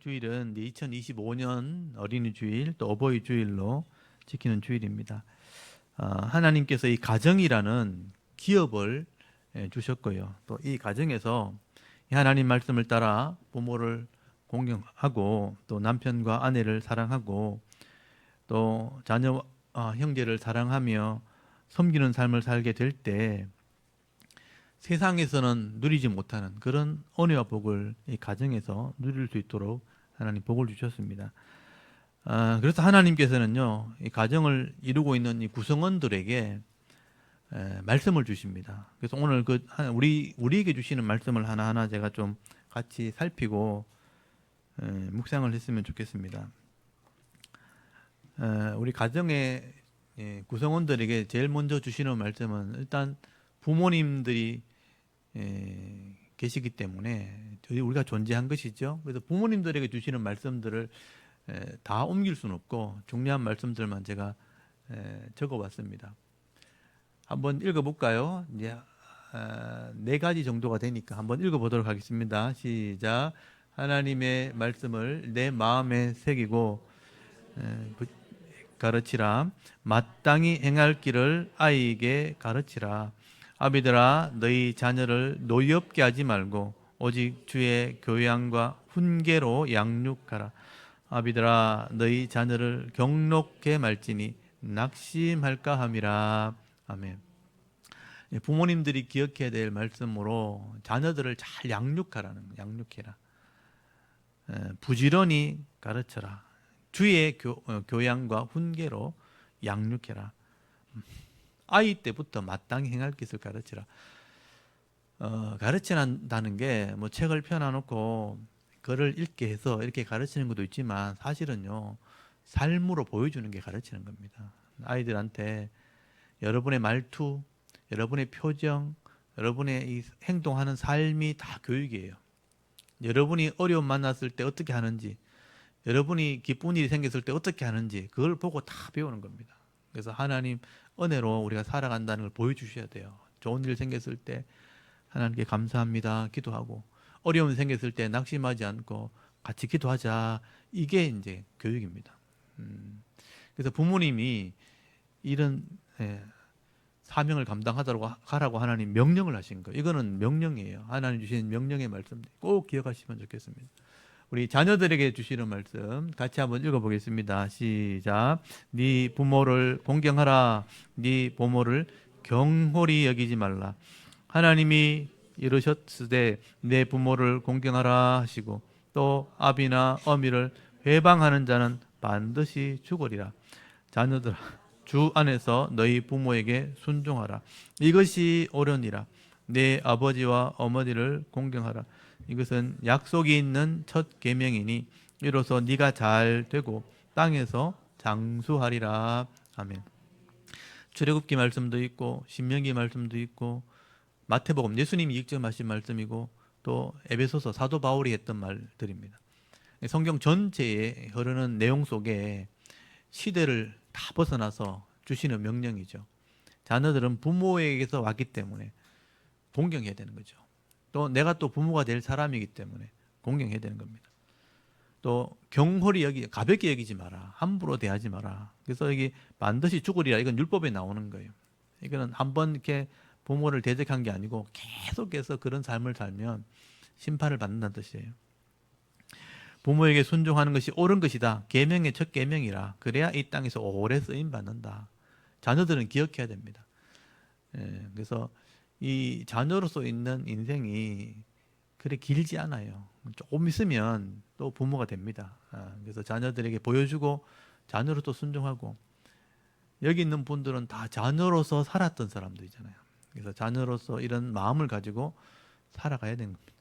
주일은 2025년 어린이 주일 또 어버이 주일로 지키는 주일입니다. 하나님께서 이 가정이라는 기업을 주셨고요. 또 이 가정에서 이 하나님 말씀을 따라 부모를 공경하고 또 남편과 아내를 사랑하고 또 자녀 형제를 사랑하며 섬기는 삶을 살게 될 때 세상에서는 누리지 못하는 그런 은혜와 복을 이 가정에서 누릴 수 있도록 하나님 복을 주셨습니다. 그래서 하나님께서는요, 이 가정을 이루고 있는 이 구성원들에게 말씀을 주십니다. 그래서 오늘 우리에게 주시는 말씀을 하나하나 제가 좀 같이 살피고 묵상을 했으면 좋겠습니다. 우리 가정의 구성원들에게 제일 먼저 주시는 말씀은 일단 부모님들이 계시기 때문에 우리가 존재한 것이죠. 그래서 부모님들에게 주시는 말씀들을 다 옮길 수는 없고 중요한 말씀들만 제가 적어봤습니다. 한번 읽어볼까요? 이제 4가지 정도가 되니까 한번 읽어보도록 하겠습니다. 시작. 하나님의 말씀을 내 마음에 새기고 가르치라. 마땅히 행할 길을 아이에게 가르치라. 아비들아, 너희 자녀를 노엽게 하지 말고 오직 주의 교양과 훈계로 양육하라. 아비들아, 너희 자녀를 경록게 말지니 낙심할까 함이라. 아멘. 부모님들이 기억해야 될 말씀으로 자녀들을 잘 양육하라는 거예요. 양육해라. 부지런히 가르쳐라. 주의 교양과 훈계로 양육해라. 아이 때부터 마땅히 행할 것을 가르치라. 가르친다는 게 뭐 책을 펴놔놓고 글을 읽게 해서 이렇게 가르치는 것도 있지만 사실은요, 삶으로 보여주는 게 가르치는 겁니다. 아이들한테 여러분의 말투, 여러분의 표정, 여러분의 이 행동하는 삶이 다 교육이에요. 여러분이 어려움 만났을 때 어떻게 하는지, 여러분이 기쁜 일이 생겼을 때 어떻게 하는지 그걸 보고 다 배우는 겁니다. 그래서 하나님 은혜로 우리가 살아간다는 걸 보여주셔야 돼요. 좋은 일 생겼을 때 하나님께 감사합니다 기도하고, 어려움이 생겼을 때 낙심하지 않고 같이 기도하자. 이게 이제 교육입니다. 그래서 부모님이 이런 사명을 감당하도록 하라고 하나님 명령을 하신 거예요. 이거는 명령이에요. 하나님 주신 명령의 말씀 꼭 기억하시면 좋겠습니다. 우리 자녀들에게 주시는 말씀 같이 한번 읽어보겠습니다. 시작. 네 부모를 공경하라. 네 부모를 경홀히 여기지 말라. 하나님이 이르셨으되 내 부모를 공경하라 하시고 또 아비나 어미를 회방하는 자는 반드시 죽으리라. 자녀들아, 주 안에서 너희 부모에게 순종하라. 이것이 옳으니라. 내 아버지와 어머니를 공경하라. 이것은 약속이 있는 첫 계명이니 이로써 네가 잘 되고 땅에서 장수하리라. 아멘. 출애굽기 말씀도 있고 신명기 말씀도 있고 마태복음 예수님이 직접 하신 말씀이고 또 에베소서 사도 바울이 했던 말들입니다. 성경 전체에 흐르는 내용 속에 시대를 다 벗어나서 주시는 명령이죠. 자녀들은 부모에게서 왔기 때문에 공경해야 되는 거죠. 또 내가 또 부모가 될 사람이기 때문에 공경해야 되는 겁니다. 또 경홀히 가볍게 여기지 마라. 함부로 대하지 마라. 그래서 여기 반드시 죽으리라. 이건 율법에 나오는 거예요. 이거는 한번 이렇게 부모를 대적한 게 아니고 계속해서 그런 삶을 살면 심판을 받는다는 뜻이에요. 부모에게 순종하는 것이 옳은 것이다. 계명의 첫 계명이라. 그래야 이 땅에서 오래 쓰임 받는다. 자녀들은 기억해야 됩니다. 그래서 이 자녀로서 있는 인생이 그래 길지 않아요. 조금 있으면 또 부모가 됩니다. 그래서 자녀들에게 보여주고 자녀로서 순종하고, 여기 있는 분들은 다 자녀로서 살았던 사람들이잖아요. 그래서 자녀로서 이런 마음을 가지고 살아가야 되는 겁니다.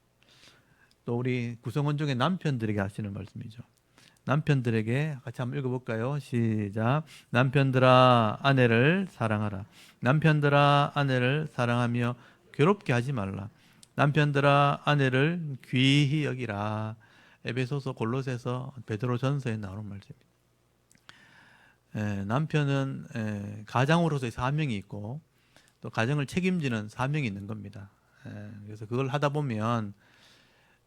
또 우리 구성원 중에 남편들에게 하시는 말씀이죠. 남편들에게 같이 한번 읽어볼까요? 시작. 남편들아 아내를 사랑하라. 남편들아 아내를 사랑하며 괴롭게 하지 말라. 남편들아 아내를 귀히 여기라. 에베소서, 골로새서, 베드로전서에 나오는 말씀입니다. 남편은 가장으로서의 사명이 있고 또 가정을 책임지는 사명이 있는 겁니다. 그래서 그걸 하다 보면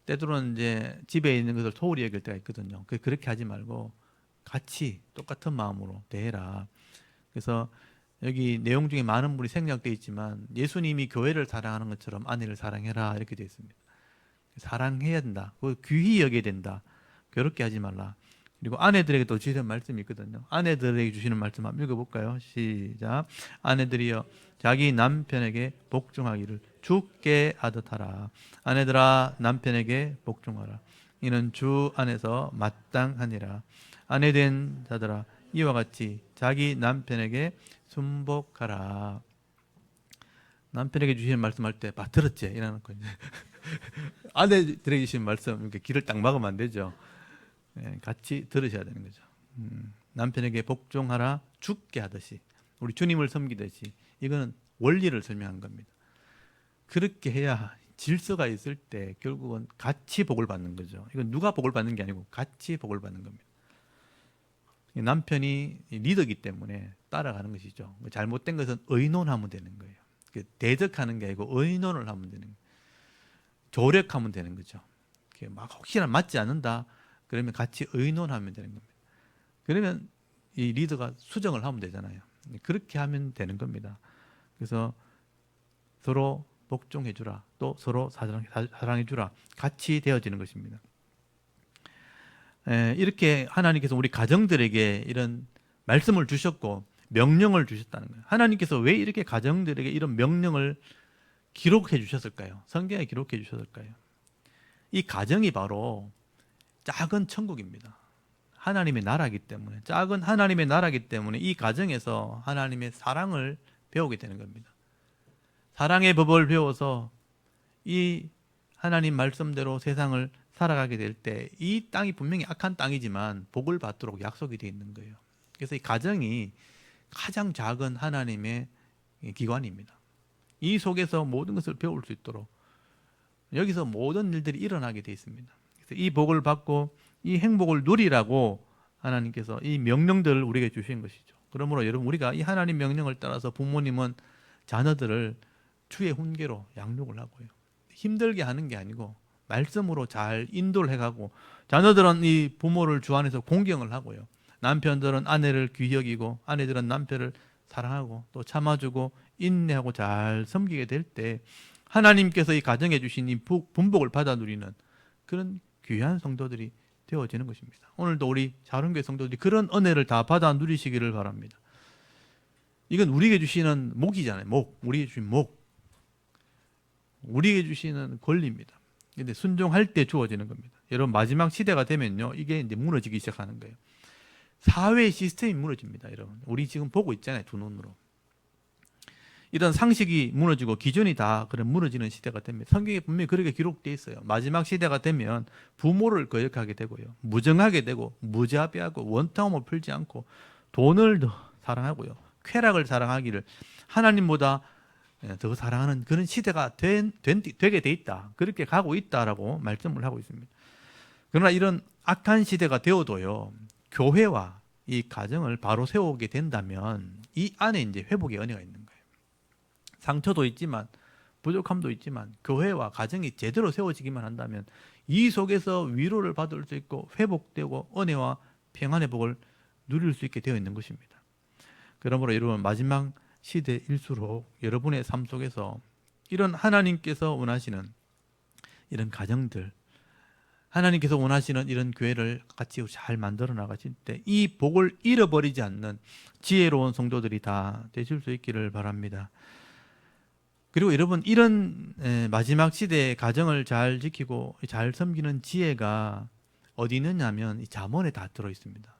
때로는 이제 집에 있는 것을 소홀히 여길 때가 있거든요. 그렇게 하지 말고 같이 똑같은 마음으로 대해라. 그래서 여기 내용 중에 많은 분이 생략되어 있지만 예수님이 교회를 사랑하는 것처럼 아내를 사랑해라 이렇게 되어 있습니다. 사랑해야 된다. 그걸 귀히 여겨야 된다. 그렇게 하지 말라. 그리고 아내들에게 또 주시는 말씀이 있거든요. 아내들에게 주시는 말씀 한번 읽어볼까요? 시작. 아내들이여 자기 남편에게 복종하기를 주께 하듯 하라. 아내들아 남편에게 복종하라. 이는 주 안에서 마땅하니라. 아내된 자들아 이와 같이 자기 남편에게 순복하라. 남편에게 주시는 말씀할 때 들었지? 이러는 거죠. 아내들에게 주시는 말씀 이렇게 귀를 딱 막으면 안 되죠. 같이 들으셔야 되는 거죠. 남편에게 복종하라 주께 하듯이 우리 주님을 섬기듯이 이거는 원리를 설명한 겁니다. 그렇게 해야 질서가 있을 때 결국은 같이 복을 받는 거죠. 이건 누가 복을 받는 게 아니고 같이 복을 받는 겁니다. 남편이 리더이기 때문에 따라가는 것이죠. 잘못된 것은 의논하면 되는 거예요. 대적하는 게 아니고 의논을 하면 되는 거예요. 조력하면 되는 거죠. 막 혹시나 맞지 않는다 그러면 같이 의논하면 되는 겁니다. 그러면 이 리더가 수정을 하면 되잖아요. 그렇게 하면 되는 겁니다. 그래서 서로 복종해 주라. 또 서로 사랑해 주라. 같이 되어지는 것입니다. 이렇게 하나님께서 우리 가정들에게 이런 말씀을 주셨고 명령을 주셨다는 거예요. 하나님께서 왜 이렇게 가정들에게 이런 명령을 기록해 주셨을까요? 성경에 기록해 주셨을까요? 이 가정이 바로 작은 천국입니다. 하나님의 나라이기 때문에, 작은 하나님의 나라이기 때문에 이 가정에서 하나님의 사랑을 배우게 되는 겁니다. 사랑의 법을 배워서 이 하나님 말씀대로 세상을 살아가게 될 때 이 땅이 분명히 악한 땅이지만 복을 받도록 약속이 되어 있는 거예요. 그래서 이 가정이 가장 작은 하나님의 기관입니다. 이 속에서 모든 것을 배울 수 있도록 여기서 모든 일들이 일어나게 되어 있습니다. 그래서 이 복을 받고 이 행복을 누리라고 하나님께서 이 명령들을 우리에게 주신 것이죠. 그러므로 여러분 우리가 이 하나님 명령을 따라서 부모님은 자녀들을 주의 훈계로 양육을 하고요. 힘들게 하는 게 아니고 말씀으로 잘 인도를 해가고 자녀들은 이 부모를 주 안에서 공경을 하고요. 남편들은 아내를 귀히 여기고 아내들은 남편을 사랑하고 또 참아주고 인내하고 잘 섬기게 될 때 하나님께서 이 가정에 주신 이 분복을 받아 누리는 그런 귀한 성도들이 되어지는 것입니다. 오늘도 우리 자른교회 성도들이 그런 은혜를 다 받아 누리시기를 바랍니다. 이건 우리에게 주시는 목이잖아요. 목. 우리에게 주신 목. 우리에게 주시는 권리입니다. 근데 순종할 때 주어지는 겁니다. 여러분 마지막 시대가 되면요. 이게 이제 무너지기 시작하는 거예요. 사회 시스템이 무너집니다. 여러분. 우리 지금 보고 있잖아요. 두 눈으로. 이런 상식이 무너지고 기존이 다 그런 무너지는 시대가 됩니다. 성경에 분명히 그렇게 기록되어 있어요. 마지막 시대가 되면 부모를 거역하게 되고요. 무정하게 되고 무자비하고 원통함을 풀지 않고 돈을 더 사랑하고요. 쾌락을 사랑하기를 하나님보다 더 사랑하는 그런 시대가 되게 돼 있다. 그렇게 가고 있다라고 말씀을 하고 있습니다. 그러나 이런 악한 시대가 되어도요. 교회와 이 가정을 바로 세우게 된다면 이 안에 이제 회복의 은혜가 있는 거예요. 상처도 있지만 부족함도 있지만 교회와 가정이 제대로 세워지기만 한다면 이 속에서 위로를 받을 수 있고 회복되고 은혜와 평안의 복을 누릴 수 있게 되어 있는 것입니다. 그러므로 여러분 마지막 시대일수록 여러분의 삶 속에서 이런 하나님께서 원하시는 이런 가정들 하나님께서 원하시는 이런 교회를 같이 잘 만들어 나가실 때 이 복을 잃어버리지 않는 지혜로운 성도들이 다 되실 수 있기를 바랍니다. 그리고 여러분 이런 마지막 시대의 가정을 잘 지키고 잘 섬기는 지혜가 어디 있느냐면 이 잠언에 다 들어있습니다.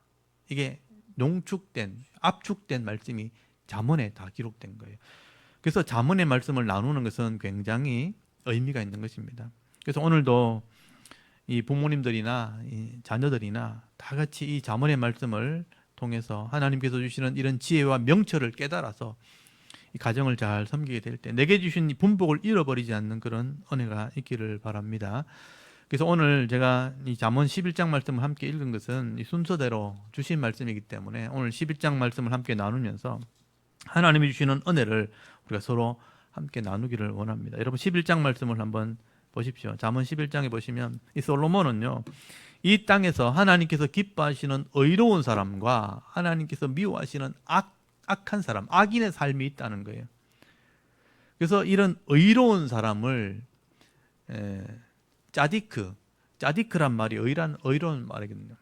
이게 농축된 압축된 말씀이 잠언에 다 기록된 거예요. 그래서 잠언의 말씀을 나누는 것은 굉장히 의미가 있는 것입니다. 그래서 오늘도 이 부모님들이나 이 자녀들이나 다 같이 이 잠언의 말씀을 통해서 하나님께서 주시는 이런 지혜와 명철을 깨달아서 이 가정을 잘 섬기게 될 때 내게 주신 이 분복을 잃어버리지 않는 그런 은혜가 있기를 바랍니다. 그래서 오늘 제가 이 잠언 11장 말씀을 함께 읽은 것은 이 순서대로 주신 말씀이기 때문에 오늘 11장 말씀을 함께 나누면서 하나님이 주시는 은혜를 우리가 서로 함께 나누기를 원합니다. 여러분 11장 말씀을 한번 보십시오. 잠언 11장에 보시면 이 솔로몬은요, 이 땅에서 하나님께서 기뻐하시는 의로운 사람과 하나님께서 미워하시는 악한 사람, 악인의 삶이 있다는 거예요. 그래서 이런 의로운 사람을 짜디크란 말이 의로운 말이거든요.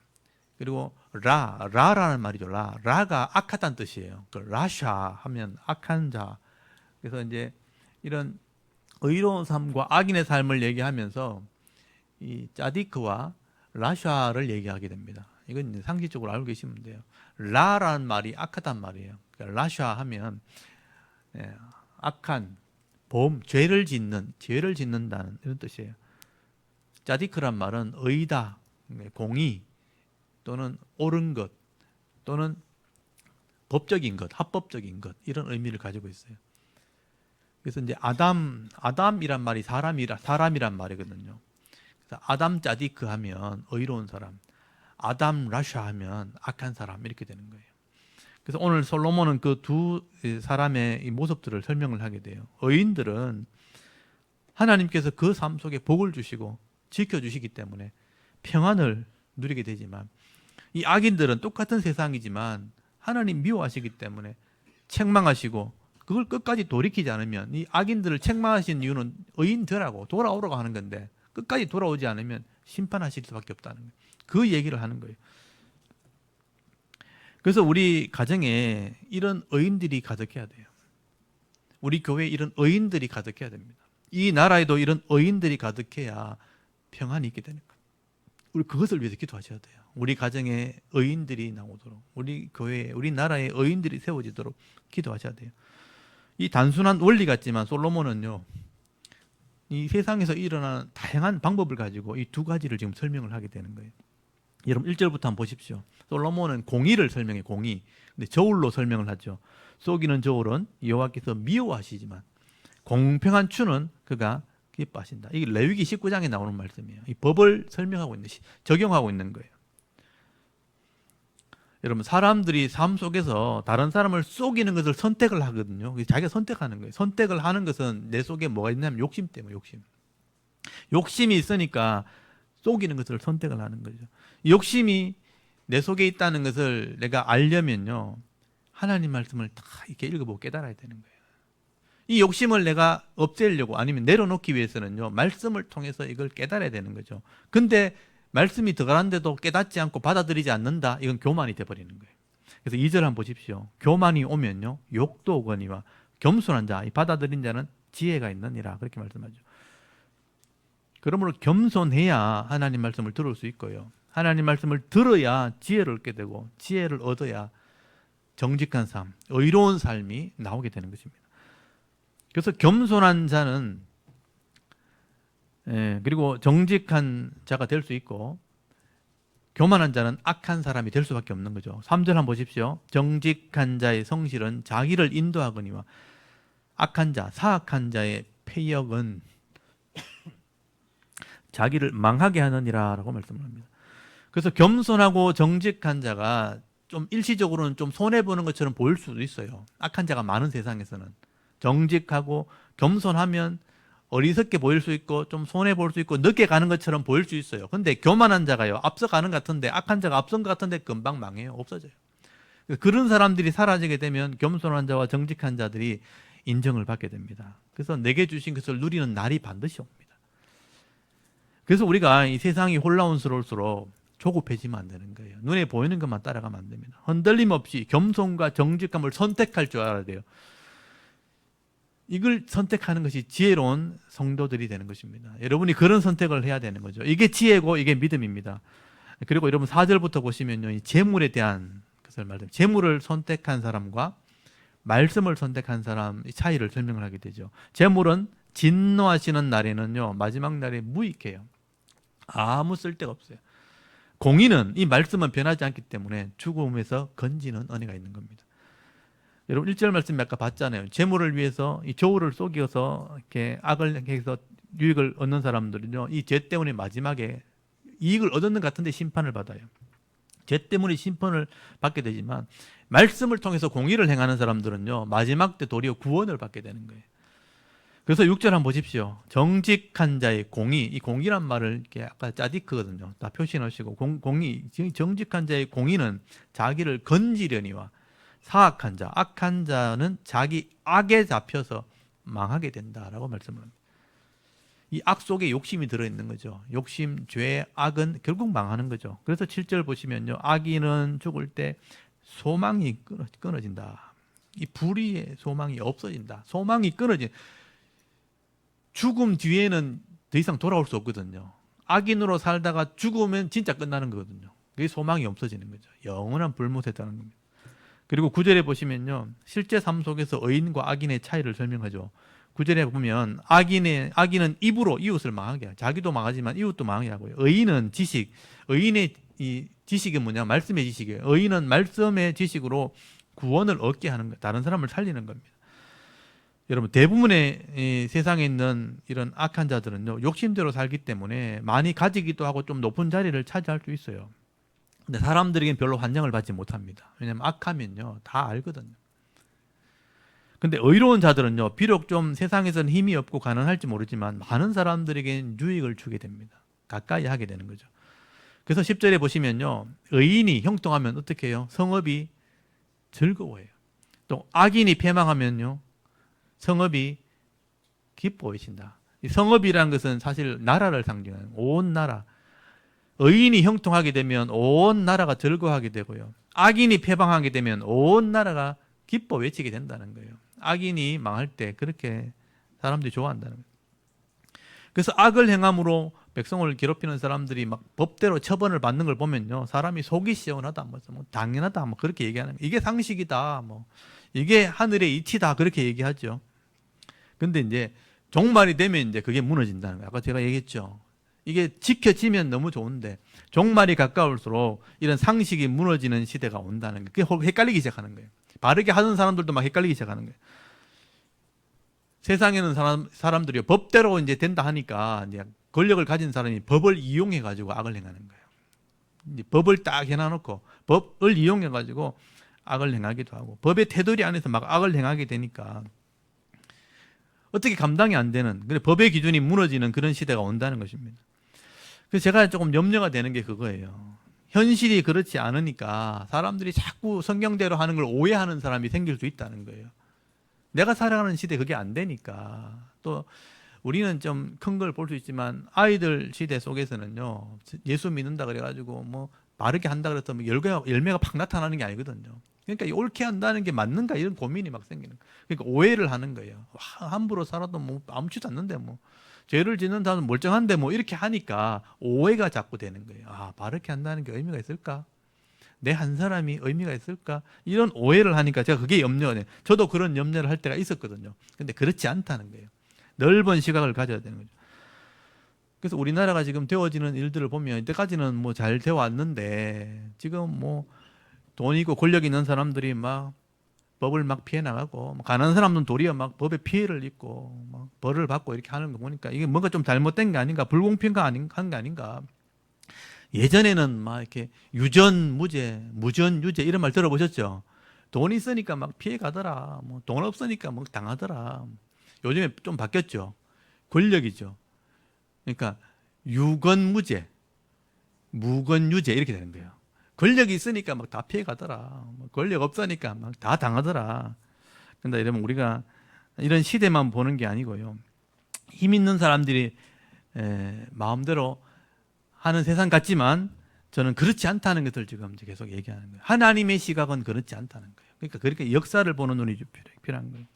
그리고 라라는 말이죠. 라가 악하다는 뜻이에요. 라샤 하면 악한 자. 그래서 이제 이런 의로운 삶과 악인의 삶을 얘기하면서 이 짜디크와 라샤를 얘기하게 됩니다. 이건 이제 상식적으로 알고 계시면 돼요. 라라는 말이 악하단 말이에요. 그러니까 라샤 하면 악한, 죄를 짓는다는 이런 뜻이에요. 짜디크란 말은 의다, 공의 또는 옳은 것 또는 법적인 것, 합법적인 것 이런 의미를 가지고 있어요. 그래서 이제 아담이란 말이 사람이란 말이거든요. 그래서 아담 짜디크 하면 의로운 사람, 아담 라샤 하면 악한 사람 이렇게 되는 거예요. 그래서 오늘 솔로몬은 그 두 사람의 이 모습들을 설명을 하게 돼요. 의인들은 하나님께서 그 삶 속에 복을 주시고 지켜주시기 때문에 평안을 누리게 되지만, 이 악인들은 똑같은 세상이지만 하나님 미워하시기 때문에 책망하시고 그걸 끝까지 돌이키지 않으면, 이 악인들을 책망하신 이유는 의인들하고 돌아오라고 하는 건데 끝까지 돌아오지 않으면 심판하실 수밖에 없다는 거예요. 그 얘기를 하는 거예요. 그래서 우리 가정에 이런 의인들이 가득해야 돼요. 우리 교회에 이런 의인들이 가득해야 됩니다. 이 나라에도 이런 의인들이 가득해야 평안이 있게 되는 거예요. 우리 그것을 위해서 기도하셔야 돼요. 우리 가정에 의인들이 나오도록, 우리 교회에, 우리 나라에 의인들이 세워지도록 기도하셔야 돼요. 이 단순한 원리 같지만 솔로몬은요, 이 세상에서 일어나는 다양한 방법을 가지고 이 두 가지를 지금 설명을 하게 되는 거예요. 여러분 1절부터 한번 보십시오. 솔로몬은 공의를 설명해, 공의. 근데 저울로 설명을 하죠. 쏘기는 저울은 여호와께서 미워하시지만 공평한 추는 그가 기뻐하신다. 이게 레위기 19장에 나오는 말씀이에요. 이 법을 설명하고 있는, 적용하고 있는 거예요. 여러분, 사람들이 삶 속에서 다른 사람을 속이는 것을 선택을 하거든요. 자기가 선택하는 거예요. 선택을 하는 것은 내 속에 뭐가 있냐면 욕심 때문에, 욕심이 있으니까 속이는 것을 선택을 하는 거죠. 욕심이 내 속에 있다는 것을 내가 알려면요, 하나님 말씀을 다 이렇게 읽어보고 깨달아야 되는 거예요. 이 욕심을 내가 없애려고 아니면 내려놓기 위해서는요, 말씀을 통해서 이걸 깨달아야 되는 거죠. 근데 말씀이 들어가는데도 깨닫지 않고 받아들이지 않는다, 이건 교만이 돼버리는 거예요. 그래서 2절 한번 보십시오. 교만이 오면요, 욕도 오거니와 겸손한 자, 이 받아들인 자는 지혜가 있느니라, 그렇게 말씀하죠. 그러므로 겸손해야 하나님 말씀을 들을 수 있고요, 하나님 말씀을 들어야 지혜를 얻게 되고, 지혜를 얻어야 정직한 삶, 의로운 삶이 나오게 되는 것입니다. 그래서 겸손한 자는 그리고 정직한 자가 될 수 있고, 교만한 자는 악한 사람이 될 수밖에 없는 거죠. 3절 한번 보십시오. 정직한 자의 성실은 자기를 인도하거니와 악한 자, 사악한 자의 패역은 자기를 망하게 하느니라 라고 말씀을 합니다. 그래서 겸손하고 정직한 자가 좀 일시적으로는 좀 손해보는 것처럼 보일 수도 있어요. 악한 자가 많은 세상에서는. 정직하고 겸손하면 어리석게 보일 수 있고 좀 손해볼 수 있고 늦게 가는 것처럼 보일 수 있어요. 근데 교만한 자가요, 앞서가는 것 같은데, 악한 자가 앞선 것 같은데 금방 망해요. 없어져요. 그런 사람들이 사라지게 되면 겸손한 자와 정직한 자들이 인정을 받게 됩니다. 그래서 내게 주신 것을 누리는 날이 반드시 옵니다. 그래서 우리가 이 세상이 혼란스러울수록 조급해지면 안 되는 거예요. 눈에 보이는 것만 따라가면 안 됩니다. 흔들림 없이 겸손과 정직함을 선택할 줄 알아야 돼요. 이걸 선택하는 것이 지혜로운 성도들이 되는 것입니다. 여러분이 그런 선택을 해야 되는 거죠. 이게 지혜고 이게 믿음입니다. 그리고 여러분 4절부터 보시면요, 이 재물에 대한 것을 말합니다. 재물을 선택한 사람과 말씀을 선택한 사람의 차이를 설명을 하게 되죠. 재물은 진노하시는 날에는요, 마지막 날에 무익해요. 아무 쓸데가 없어요. 공의는, 이 말씀은 변하지 않기 때문에 죽음에서 건지는 은혜가 있는 겁니다. 여러분 1절 말씀 아까 봤잖아요. 재물을 위해서 이 저울을 속여서 이렇게 악을 해서 유익을 얻는 사람들은요, 이 죄 때문에 마지막에 이익을 얻는 것 같은데 심판을 받아요. 죄 때문에 심판을 받게 되지만 말씀을 통해서 공의를 행하는 사람들은요, 마지막 때 도리어 구원을 받게 되는 거예요. 그래서 6절 한번 보십시오. 정직한 자의 공의, 이 공의란 말을 이렇게 아까 짜디크거든요. 다 표시해 놓으시고 공의, 정직한 자의 공의는 자기를 건지려니와 사악한 자, 악한 자는 자기 악에 잡혀서 망하게 된다라고 말씀을 합니다. 이 악 속에 욕심이 들어있는 거죠. 욕심, 죄, 악은 결국 망하는 거죠. 그래서 7절 보시면요. 악인은 죽을 때 소망이 끊어진다. 이 불의의 소망이 없어진다. 소망이 끊어진. 죽음 뒤에는 더 이상 돌아올 수 없거든요. 악인으로 살다가 죽으면 진짜 끝나는 거거든요. 그게 소망이 없어지는 거죠. 영원한 불못했다는 겁니다. 그리고 9절에 보시면요. 실제 삶 속에서 의인과 악인의 차이를 설명하죠. 9절에 보면 악인은 입으로 이웃을 망하게 하고 자기도 망하지만 이웃도 망하게 하고요. 의인은 지식, 의인의 이 지식이 뭐냐? 말씀의 지식이에요. 의인은 말씀의 지식으로 구원을 얻게 하는 거예요. 다른 사람을 살리는 겁니다. 여러분 대부분의 이 세상에 있는 이런 악한 자들은요. 욕심대로 살기 때문에 많이 가지기도 하고 좀 높은 자리를 차지할 수 있어요. 근데 사람들에게는 별로 환영을 받지 못합니다. 왜냐하면 악하면요. 다 알거든요. 근데 의로운 자들은요. 비록 좀 세상에서는 힘이 없고 가난할지 모르지만 많은 사람들에게는 유익을 주게 됩니다. 가까이 하게 되는 거죠. 그래서 10절에 보시면요. 의인이 형통하면 어떻게 해요? 성읍이 즐거워해요. 또 악인이 패망하면요. 성읍이 기뻐하신다. 이 성읍이라는 것은 사실 나라를 상징하는 온 나라. 의인이 형통하게 되면 온 나라가 즐거워하게 되고요. 악인이 패방하게 되면 온 나라가 기뻐 외치게 된다는 거예요. 악인이 망할 때 그렇게 사람들이 좋아한다는 거예요. 그래서 악을 행함으로 백성을 괴롭히는 사람들이 막 법대로 처벌을 받는 걸 보면요. 사람이 속이 시원하다, 뭐 당연하다, 뭐 그렇게 얘기하는 거예요. 이게 상식이다, 뭐 이게 하늘의 이치다 그렇게 얘기하죠. 근데 이제 종말이 되면 이제 그게 무너진다는 거예요. 아까 제가 얘기했죠. 이게 지켜지면 너무 좋은데 종말이 가까울수록 이런 상식이 무너지는 시대가 온다는 거예요. 그게 헷갈리기 시작하는 거예요. 바르게 하는 사람들도 막 헷갈리기 시작하는 거예요. 세상에는 사람들이 법대로 이제 된다 하니까 이제 권력을 가진 사람이 법을 이용해 가지고 악을 행하는 거예요. 이제 법을 딱 해놔놓고 법을 이용해 가지고 악을 행하기도 하고 법의 테두리 안에서 막 악을 행하게 되니까 어떻게 감당이 안 되는 법의 기준이 무너지는 그런 시대가 온다는 것입니다. 그래서 제가 조금 염려가 되는 게 그거예요. 현실이 그렇지 않으니까 사람들이 자꾸 성경대로 하는 걸 오해하는 사람이 생길 수 있다는 거예요. 내가 살아가는 시대에 그게 안 되니까. 또 우리는 좀 큰 걸 볼 수 있지만 아이들 시대 속에서는요. 예수 믿는다 그래가지고 뭐 바르게 한다 그래서 뭐 열매가 팍 나타나는 게 아니거든요. 그러니까 옳게 한다는 게 맞는가 이런 고민이 막 생기는 거예요. 그러니까 오해를 하는 거예요. 함부로 살아도 뭐 아무렇지도 않는데 뭐 죄를 짓는 사람은 멀쩡한데 뭐 이렇게 하니까 오해가 자꾸 되는 거예요. 아, 바르게 한다는 게 의미가 있을까? 내 한 사람이 의미가 있을까? 이런 오해를 하니까 제가 그게 염려가 돼요. 저도 그런 염려를 할 때가 있었거든요. 근데 그렇지 않다는 거예요. 넓은 시각을 가져야 되는 거죠. 그래서 우리나라가 지금 되어지는 일들을 보면 이때까지는 뭐 잘 되어 왔는데 지금 뭐 돈 있고 권력 있는 사람들이 막 법을 막 피해 나가고 가난한 사람들은 도리어 막 법에 피해를 입고 막 벌을 받고 이렇게 하는 거 보니까 이게 뭔가 좀 잘못된 게 아닌가, 불공평한 게 아닌가. 예전에는 막 이렇게 유전무죄, 무전유죄 이런 말 들어보셨죠? 돈 있으니까 막 피해 가더라. 뭐 돈 없으니까 뭐 당하더라. 요즘에 좀 바뀌었죠. 권력이죠. 그러니까 유건무죄, 무건유죄 이렇게 되는 거예요. 권력이 있으니까 막 다 피해 가더라. 권력 없으니까 막 다 당하더라. 근데 이러면 우리가 이런 시대만 보는 게 아니고요. 힘 있는 사람들이 마음대로 하는 세상 같지만 저는 그렇지 않다는 것을 지금 계속 얘기하는 거예요. 하나님의 시각은 그렇지 않다는 거예요. 그러니까 그렇게 역사를 보는 눈이 필요한 거예요.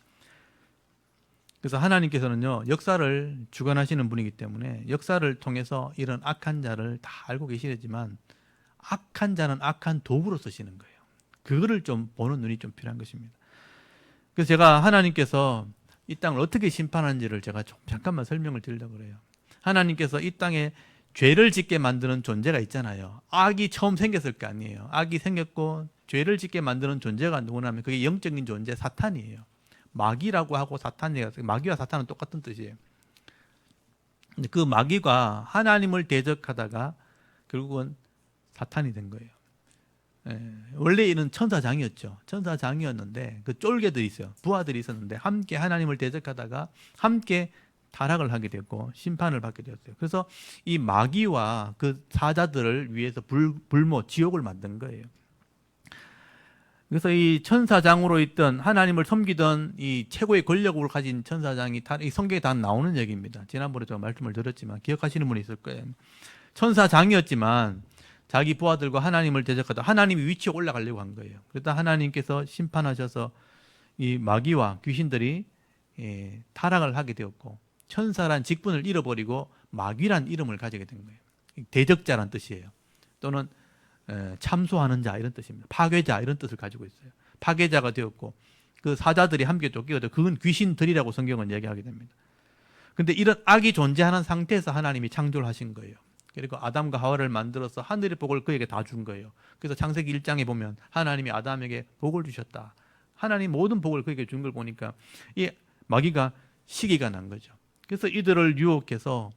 그래서 하나님께서는요, 역사를 주관하시는 분이기 때문에 역사를 통해서 이런 악한 자를 다 알고 계시지만 악한 자는 악한 도구로 쓰시는 거예요. 그거를 좀 보는 눈이 좀 필요한 것입니다. 그래서 제가 하나님께서 이 땅을 어떻게 심판하는지를 제가 좀 잠깐만 설명을 드리려고 그래요. 하나님께서 이 땅에 죄를 짓게 만드는 존재가 있잖아요. 악이 처음 생겼을 거 아니에요. 악이 생겼고 죄를 짓게 만드는 존재가 누구냐면 그게 영적인 존재 사탄이에요. 마귀라고 하고 사탄이에요. 마귀와 사탄은 똑같은 뜻이에요. 근데 그 마귀가 하나님을 대적하다가 결국은 사탄이 된 거예요. 원래 이는 천사장이었죠. 천사장이었는데 그 쫄개들이 있어요. 부하들이 있었는데 함께 하나님을 대적하다가 함께 타락을 하게 됐고 심판을 받게 되었어요. 그래서 이 마귀와 그 사자들을 위해서 불모 지옥을 만든 거예요. 그래서 이 천사장으로 있던 하나님을 섬기던 이 최고의 권력을 가진 천사장이 이 성경에 다 나오는 얘기입니다. 지난번에 제가 말씀을 드렸지만 기억하시는 분이 있을 거예요. 천사장이었지만 자기 부하들과 하나님을 대적하다 하나님이 위치에 올라가려고 한 거예요. 그러다 하나님께서 심판하셔서 이 마귀와 귀신들이 타락을 하게 되었고 천사란 직분을 잃어버리고 마귀란 이름을 가지게 된 거예요. 대적자란 뜻이에요. 또는 참소하는 자 이런 뜻입니다. 파괴자 이런 뜻을 가지고 있어요. 파괴자가 되었고 그 사자들이 함께 쫓기거든. 그건 귀신들이라고 성경은 얘기하게 됩니다. 근데 이런 악이 존재하는 상태에서 하나님이 창조를 하신 거예요. 그리고 아담과 하와를 만들어서 하늘의 복을 그에게 다 준 거예요. 그래서 창세기 1장에 보면 하나님이 아담에게 복을 주셨다. 하나님 모든 복을 그에게 준 걸 보니까 이 마귀가 시기가 난 거죠. 그래서 이들을 유혹해서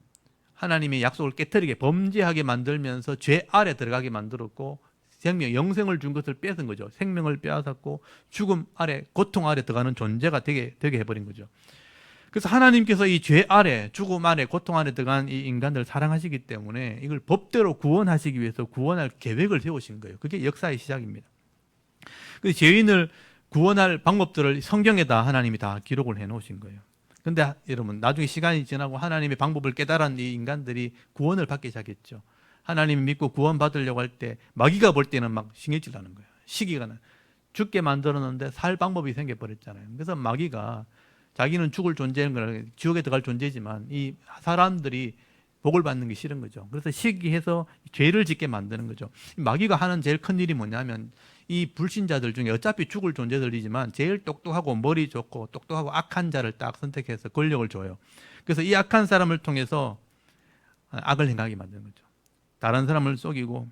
하나님의 약속을 깨트리게 범죄하게 만들면서 죄 아래 들어가게 만들었고 생명, 영생을 준 것을 뺏은 거죠. 생명을 빼앗았고 죽음 아래, 고통 아래 들어가는 존재가 되게 해버린 거죠. 그래서 하나님께서 이 죄 아래, 죽음 아래, 고통 아래 들어간 이 인간들을 사랑하시기 때문에 이걸 법대로 구원하시기 위해서 구원할 계획을 세우신 거예요. 그게 역사의 시작입니다. 그래서 죄인을 구원할 방법들을 성경에다 하나님이 다 기록을 해놓으신 거예요. 근데 여러분 나중에 시간이 지나고 하나님의 방법을 깨달은 이 인간들이 구원을 받기 시작했죠. 하나님 믿고 구원 받으려고 할 때 마귀가 볼 때는 막 신경질 나는 거예요. 시기가 나. 죽게 만들었는데 살 방법이 생겨버렸잖아요. 그래서 마귀가 자기는 죽을 존재인 거라 지옥에 들어갈 존재지만 이 사람들이 복을 받는 게 싫은 거죠. 그래서 시기해서 죄를 짓게 만드는 거죠. 마귀가 하는 제일 큰 일이 뭐냐면 이 불신자들 중에 어차피 죽을 존재들이지만 제일 똑똑하고 머리 좋고 똑똑하고 악한 자를 딱 선택해서 권력을 줘요. 그래서 이 악한 사람을 통해서 악을 행하게 만드는 거죠. 다른 사람을 속이고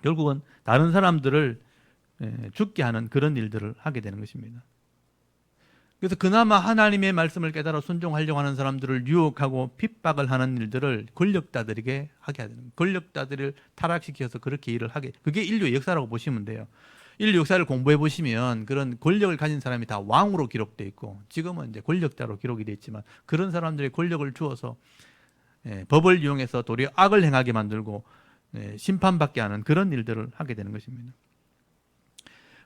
결국은 다른 사람들을 죽게 하는 그런 일들을 하게 되는 것입니다. 그래서 그나마 하나님의 말씀을 깨달아 순종하려고 하는 사람들을 유혹하고 핍박을 하는 일들을 권력자들에게 하게 하는 거예요. 권력자들을 타락시켜서 그렇게 일을 하게. 그게 인류의 역사라고 보시면 돼요. 인류 역사를 공부해 보시면 그런 권력을 가진 사람이 다 왕으로 기록되어 있고 지금은 이제 권력자로 기록이 되어 있지만 그런 사람들의 권력을 주어서 법을 이용해서 도리어 악을 행하게 만들고 심판받게 하는 그런 일들을 하게 되는 것입니다.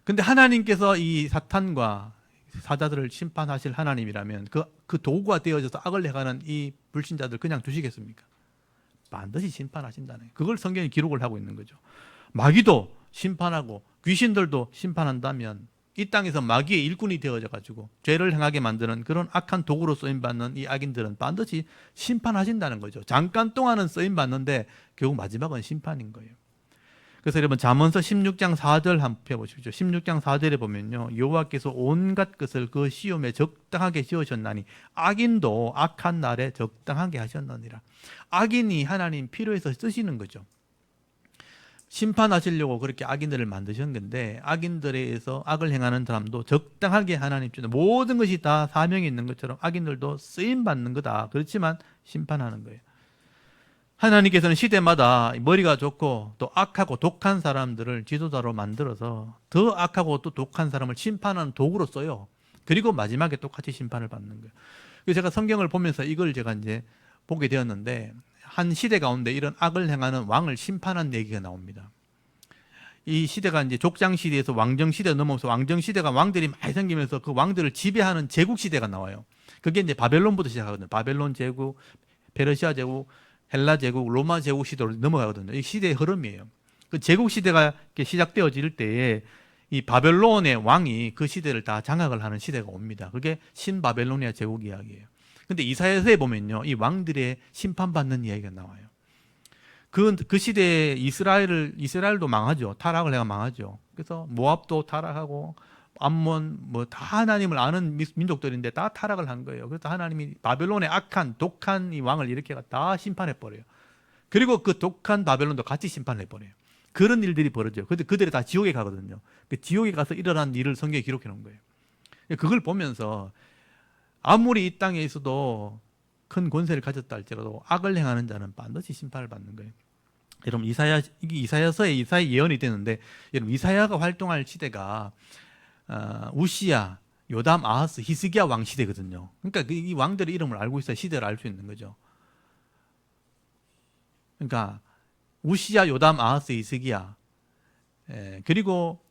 근데 하나님께서 이 사탄과 사자들을 심판하실 하나님이라면 그 도구가 되어져서 악을 행하는 이 불신자들 그냥 두시겠습니까? 반드시 심판하신다는 거예요. 그걸 성경이 기록을 하고 있는 거죠. 마귀도 심판하고 귀신들도 심판한다면 이 땅에서 마귀의 일꾼이 되어져 가지고 죄를 행하게 만드는 그런 악한 도구로 쓰임받는 이 악인들은 반드시 심판하신다는 거죠. 잠깐 동안은 쓰임받는데 결국 마지막은 심판인 거예요. 그래서 여러분 잠언서 16장 4절 한번 펴보십시오. 16장 4절에 보면요. 여호와께서 온갖 것을 그 시험에 적당하게 지으셨나니 악인도 악한 날에 적당하게 하셨느니라. 악인이 하나님 필요해서 쓰시는 거죠. 심판하시려고 그렇게 악인들을 만드신 건데 악인들에 의해서 악을 행하는 사람도 적당하게 하나님 주는 모든 것이 다 사명이 있는 것처럼 악인들도 쓰임받는 거다. 그렇지만 심판하는 거예요. 하나님께서는 시대마다 머리가 좋고 또 악하고 독한 사람들을 지도자로 만들어서 더 악하고 또 독한 사람을 심판하는 도구로 써요. 그리고 마지막에 똑같이 심판을 받는 거예요. 그래서 제가 성경을 보면서 이걸 제가 이제 보게 되었는데 한 시대 가운데 이런 악을 행하는 왕을 심판한 얘기가 나옵니다. 이 시대가 이제 족장 시대에서 왕정 시대 넘어서 왕정 시대가 왕들이 많이 생기면서 그 왕들을 지배하는 제국 시대가 나와요. 그게 이제 바벨론부터 시작하거든요. 바벨론 제국, 페르시아 제국, 헬라 제국, 로마 제국 시대로 넘어가거든요. 이 시대의 흐름이에요. 그 제국 시대가 시작되어질 때에 이 바벨론의 왕이 그 시대를 다 장악을 하는 시대가 옵니다. 그게 신바벨로니아 제국 이야기예요. 근데 이사야서에 보면요, 이 왕들의 심판받는 이야기가 나와요. 그 시대에 이스라엘도 망하죠. 타락을 해가 망하죠. 그래서 모압도 타락하고 암몬 다 하나님을 아는 민족들인데 다 타락을 한 거예요. 그래서 하나님이 바벨론의 악한 독한 이 왕을 이렇게 다 심판해 버려요. 그리고 그 독한 바벨론도 같이 심판해 버려요. 그런 일들이 벌어져요. 근데 그들이 다 지옥에 가거든요. 그 지옥에 가서 일어난 일을 성경에 기록해 놓은 거예요. 그걸 보면서 아무리 이 땅에 있어도 큰 권세를 가졌다 할지라도 악을 행하는 자는 반드시 심판을 받는 거예요. 여러분 이게 이사야서에 이사야 예언이 되는데 여러분 이사야가 활동할 시대가 우시야, 요담, 아하스, 히스기야 왕 시대거든요. 그러니까 이 왕들의 이름을 알고 있어야 시대를 알 수 있는 거죠. 그러니까 우시야, 요담, 아하스, 히스기야. 그리고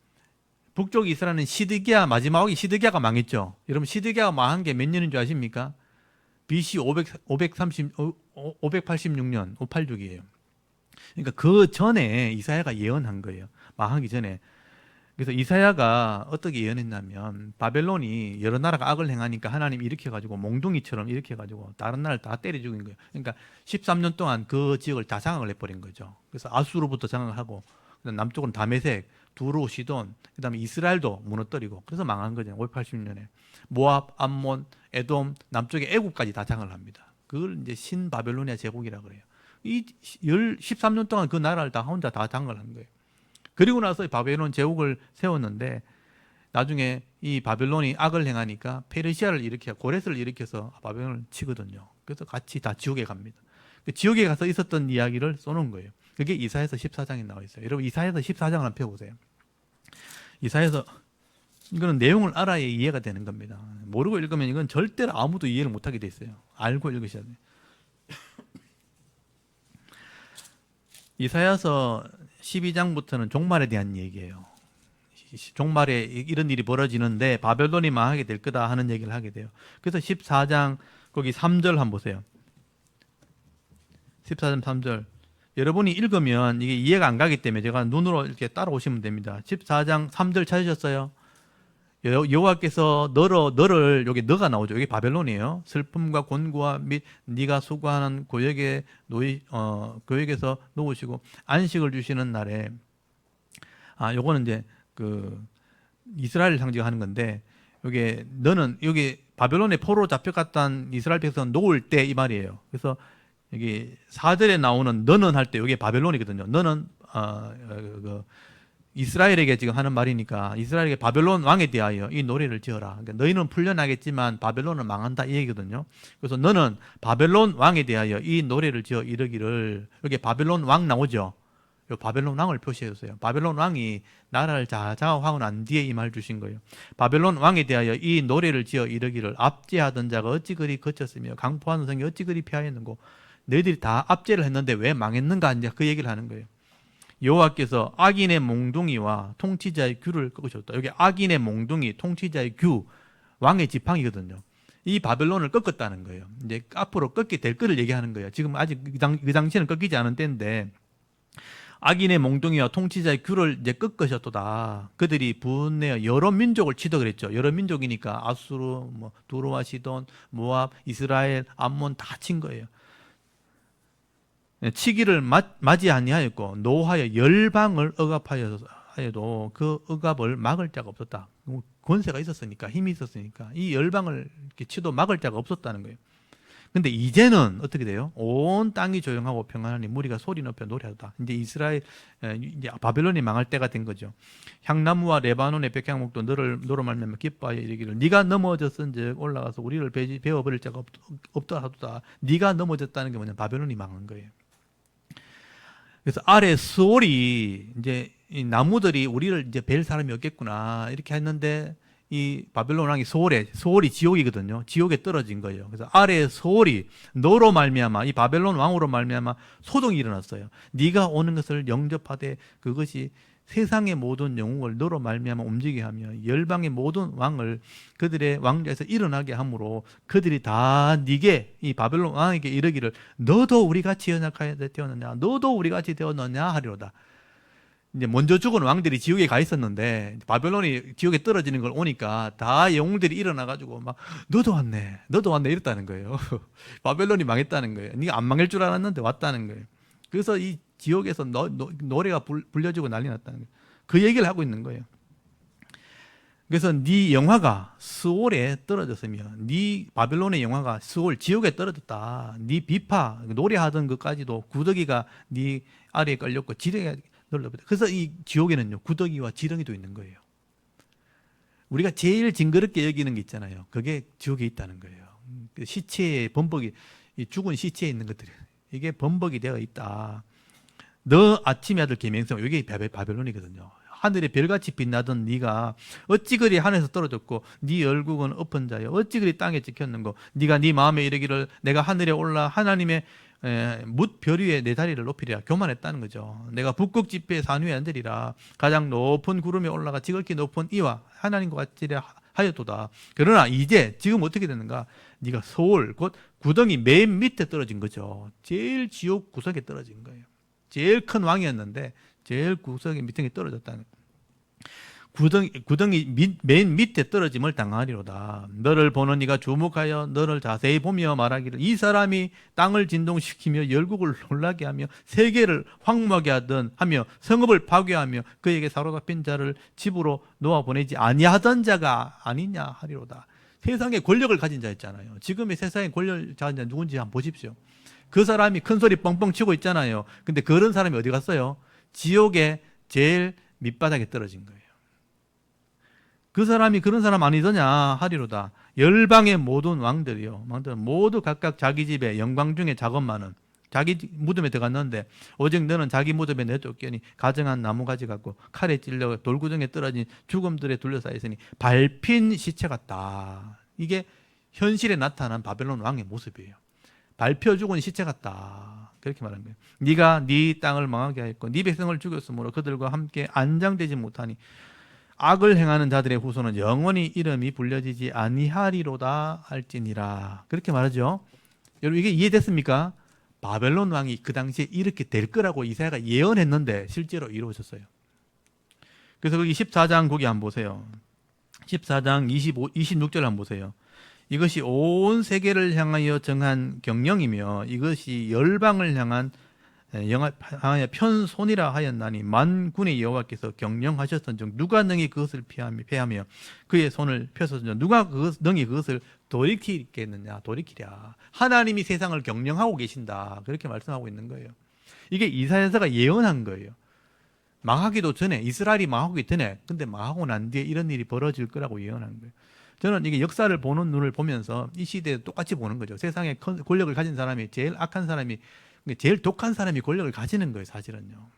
북쪽 이스라엘은 시드기야, 마지막에 시드기야가 망했죠. 여러분 시드기야가 망한 게 몇 년인 줄 아십니까? BC 586년, 586이에요. 그러니까 그 전에 이사야가 예언한 거예요. 망하기 전에. 그래서 이사야가 어떻게 예언했냐면 바벨론이 여러 나라가 악을 행하니까 하나님 일으켜가지고 몽둥이처럼 일으켜가지고 다른 나라를 다 때려 죽인 거예요. 그러니까 13년 동안 그 지역을 다 장악을 해버린 거죠. 그래서 아수르부터 장악을 하고 남쪽은 다메섹, 두루, 시돈, 그다음에 이스라엘도 무너뜨리고 그래서 망한 거죠. 586년에 모압, 암몬, 에돔, 남쪽에 애국까지 다 장악을 합니다. 그걸 이제 신바벨로니아 제국이라 그래요. 이 13년 동안 그 나라를 다 혼자 다 장악을 한 거예요. 그리고 나서 바벨론 제국을 세웠는데 나중에 이 바벨론이 악을 행하니까 페르시아를 일으켜 고레스를 일으켜서 바벨론을 치거든요. 그래서 같이 다 지옥에 갑니다. 그 지옥에 가서 있었던 이야기를 써놓은 거예요. 그게 이사야서 14장에 나와 있어요. 여러분 이사야서 14장을 한번 펴보세요. 이사야서 이거는 내용을 알아야 이해가 되는 겁니다. 모르고 읽으면 이건 절대로 아무도 이해를 못하게 돼 있어요. 알고 읽으셔야 돼요. 이사야서 12장부터는 종말에 대한 얘기예요. 종말에 이런 일이 벌어지는데 바벨론이 망하게 될 거다 하는 얘기를 하게 돼요. 그래서 14장 거기 3절 한번 보세요. 14장 3절. 여러분이 읽으면 이게 이해가 안 가기 때문에 제가 눈으로 이렇게 따라오시면 됩니다. 14장 3절 찾으셨어요? 여호와께서 너를 여기 너가 나오죠. 여기 바벨론이에요. 슬픔과 곤고와 및 네가 수고하는 고역에서 놓으시고 안식을 주시는 날에 요거는 이제 그 이스라엘 상징하는 건데 너는 여기 바벨론의 포로로 잡혀갔던 이스라엘 백성 놓을 때 이 말이에요. 그래서 여기 4절에 나오는 너는 할 때 여기 바벨론이거든요. 너는 이스라엘에게 지금 하는 말이니까 이스라엘에게 바벨론 왕에 대하여 이 노래를 지어라. 그러니까 너희는 풀려나겠지만 바벨론은 망한다 이 얘기거든요. 그래서 너는 바벨론 왕에 대하여 이 노래를 지어 이르기를. 여기 바벨론 왕 나오죠. 이 바벨론 왕을 표시해 주세요. 바벨론 왕이 나라를 장악하고 난 뒤에 이 말 주신 거예요. 바벨론 왕에 대하여 이 노래를 지어 이르기를. 압제하던 자가 어찌 그리 거쳤으며 강포하는 성이 어찌 그리 피하였는고. 너희들이 다 압제를 했는데 왜 망했는가 이제 그 얘기를 하는 거예요. 여호와께서 악인의 몽둥이와 통치자의 규를 꺾으셨다. 여기 악인의 몽둥이, 통치자의 규, 왕의 지팡이거든요. 이 바벨론을 꺾었다는 거예요. 이제 앞으로 꺾게 될 거를 얘기하는 거예요. 지금 아직 그 당시에는 꺾이지 않은 때인데 악인의 몽둥이와 통치자의 규를 이제 꺾으셨도다. 그들이 분내어 여러 민족을 치더 그랬죠. 여러 민족이니까 아수르, 두로와 시돈, 모압, 이스라엘, 암몬 다 친 거예요. 치기를 맞이 아니하였고 노하여 열방을 억압하여도 그 억압을 막을 자가 없었다. 권세가 있었으니까, 힘이 있었으니까 이 열방을 이렇게 치도 막을 자가 없었다는 거예요. 근데 이제는 어떻게 돼요? 온 땅이 조용하고 평안하니 무리가 소리 높여 노래하다. 이제 이제 바벨론이 망할 때가 된 거죠. 향나무와 레바논의 백향목도 너로 말미암아 기뻐하여 이르기를 네가 넘어졌은즉 올라가서 우리를 베어버릴 자가 없다 하도다. 네가 넘어졌다는 게 뭐냐? 바벨론이 망한 거예요. 그래서 아래 스올이 이제 이 나무들이 우리를 이제 벨 사람이 없겠구나 이렇게 했는데 이 바벨론 왕이 스올이 지옥이거든요. 지옥에 떨어진 거예요. 그래서 아래 스올이 너로 말미암아 이 바벨론 왕으로 말미암아 소동이 일어났어요. 네가 오는 것을 영접하되 그것이 세상의 모든 영웅을 너로 말미암아 움직이게 하며 열방의 모든 왕을 그들의 왕좌에서 일어나게 하므로 그들이 다 네게 이 바벨론 왕에게 이르기를 너도 우리 같이 연약하게 되었느냐 너도 우리 같이 되었느냐 하리로다. 이제 먼저 죽은 왕들이 지옥에 가 있었는데 바벨론이 지옥에 떨어지는 걸 오니까 다 영웅들이 일어나 가지고 막 너도 왔네 이랬다는 거예요. 바벨론이 망했다는 거예요. 네가 안 망할 줄 알았는데 왔다는 거예요. 그래서 이 지옥에서 노래가 불려지고 난리 났다는 거예요. 그 얘기를 하고 있는 거예요. 그래서 네 영화가 스올에 떨어졌으며 네 바벨론의 영화가 스올 지옥에 떨어졌다. 네 비파 노래하던 것까지도 구더기가 네 아래에 걸렸고 지렁이가 놀랍니다. 그래서 이 지옥에는요 구더기와 지렁이도 있는 거예요. 우리가 제일 징그럽게 여기는 게 있잖아요. 그게 지옥에 있다는 거예요. 시체의 범벅이 죽은 시체에 있는 것들이 이게 범벅이 되어 있다. 너 아침의 아들 계명성, 이게 바벨론이거든요. 하늘에 별같이 빛나던 네가 어찌 그리 하늘에서 떨어졌고 네 얼굴은 엎은 자여 어찌 그리 땅에 찍혔는고 네가 네 마음에 이르기를 내가 하늘에 올라 하나님의 뭇 별 위에 내 다리를 높이리라 교만했다는 거죠. 내가 북극 지폐 산 위에 앉으리라 가장 높은 구름에 올라가 지극히 높은 이와 하나님과 같으리라 하였도다. 그러나 이제 지금 어떻게 되는가? 네가 소울 곧 구덩이 맨 밑에 떨어진 거죠. 제일 지옥 구석에 떨어진 거예요. 제일 큰 왕이었는데 제일 구석에 밑에 떨어졌다는 거예요. 구덩이 맨 밑에 떨어짐을 당하리로다. 너를 보는 이가 주목하여 너를 자세히 보며 말하기를 이 사람이 땅을 진동시키며 열국을 놀라게 하며 세계를 황무하게 하며 성읍을 파괴하며 그에게 사로잡힌 자를 집으로 놓아보내지 아니하던 자가 아니냐 하리로다. 세상에 권력을 가진 자 있잖아요. 지금의 세상에 권력을 가진 자 누군지 한번 보십시오. 그 사람이 큰 소리 뻥뻥 치고 있잖아요. 근데 그런 사람이 어디 갔어요? 지옥의 제일 밑바닥에 떨어진 거예요. 그 사람이 그런 사람 아니더냐 하리로다. 열방의 모든 왕들이요. 왕들은 모두 각각 자기 집에 영광 중에 작은 많은 자기 무덤에 들어갔는데 오직 너는 자기 무덤에 내쫓겨니 가정한 나무가지 같고 칼에 찔려 돌구덩이에 떨어진 죽음들에 둘러싸여 있으니 밟힌 시체 같다. 이게 현실에 나타난 바벨론 왕의 모습이에요. 밟혀 죽은 시체 같다. 그렇게 말한 거예요. 네가 네 땅을 망하게 하였고 네 백성을 죽였으므로 그들과 함께 안장되지 못하니 악을 행하는 자들의 후손은 영원히 이름이 불려지지 아니하리로다 할지니라. 그렇게 말하죠. 여러분 이게 이해됐습니까? 바벨론 왕이 그 당시에 이렇게 될 거라고 이사야가 예언했는데 실제로 이루어졌어요. 그래서 거기 14장 거기 한번 보세요. 14장 26절 한번 보세요. 이것이 온 세계를 향하여 정한 경영이며 이것이 열방을 향하여 편손이라 하였나니 만군의 여호와께서 경영하셨던즉 누가 능히 그것을 패하며 그의 손을 펴서든지 누가 능히 그것을 돌이키겠느냐. 돌이키랴. 하나님이 세상을 경영하고 계신다. 그렇게 말씀하고 있는 거예요. 이게 이사야서가 예언한 거예요. 망하기도 전에, 이스라엘이 망하기 전에, 근데 망하고 난 뒤에 이런 일이 벌어질 거라고 예언한 거예요. 저는 이게 역사를 보는 눈을 보면서 이 시대에 똑같이 보는 거죠. 세상에 권력을 가진 사람이 제일 악한 사람이 제일 독한 사람이 권력을 가지는 거예요. 사실은요.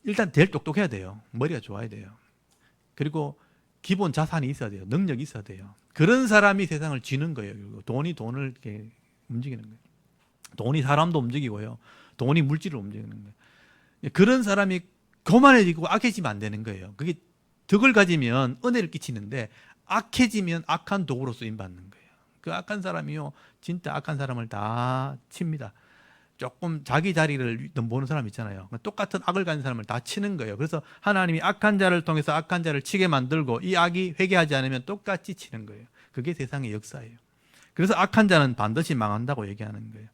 일단 제일 똑똑해야 돼요. 머리가 좋아야 돼요. 그리고 기본 자산이 있어야 돼요. 능력이 있어야 돼요. 그런 사람이 세상을 쥐는 거예요. 돈이 돈을 이렇게 움직이는 거예요. 돈이 사람도 움직이고요. 돈이 물질을 움직이는 거예요. 그런 사람이 교만해지고 악해지면 안 되는 거예요. 그게 덕을 가지면 은혜를 끼치는데 악해지면 악한 도구로 쓰임받는 거예요. 그 악한 사람이요. 진짜 악한 사람을 다 칩니다. 조금 자기 자리를 보는 사람 있잖아요. 똑같은 악을 가진 사람을 다 치는 거예요. 그래서 하나님이 악한 자를 통해서 악한 자를 치게 만들고 이 악이 회개하지 않으면 똑같이 치는 거예요. 그게 세상의 역사예요. 그래서 악한 자는 반드시 망한다고 얘기하는 거예요.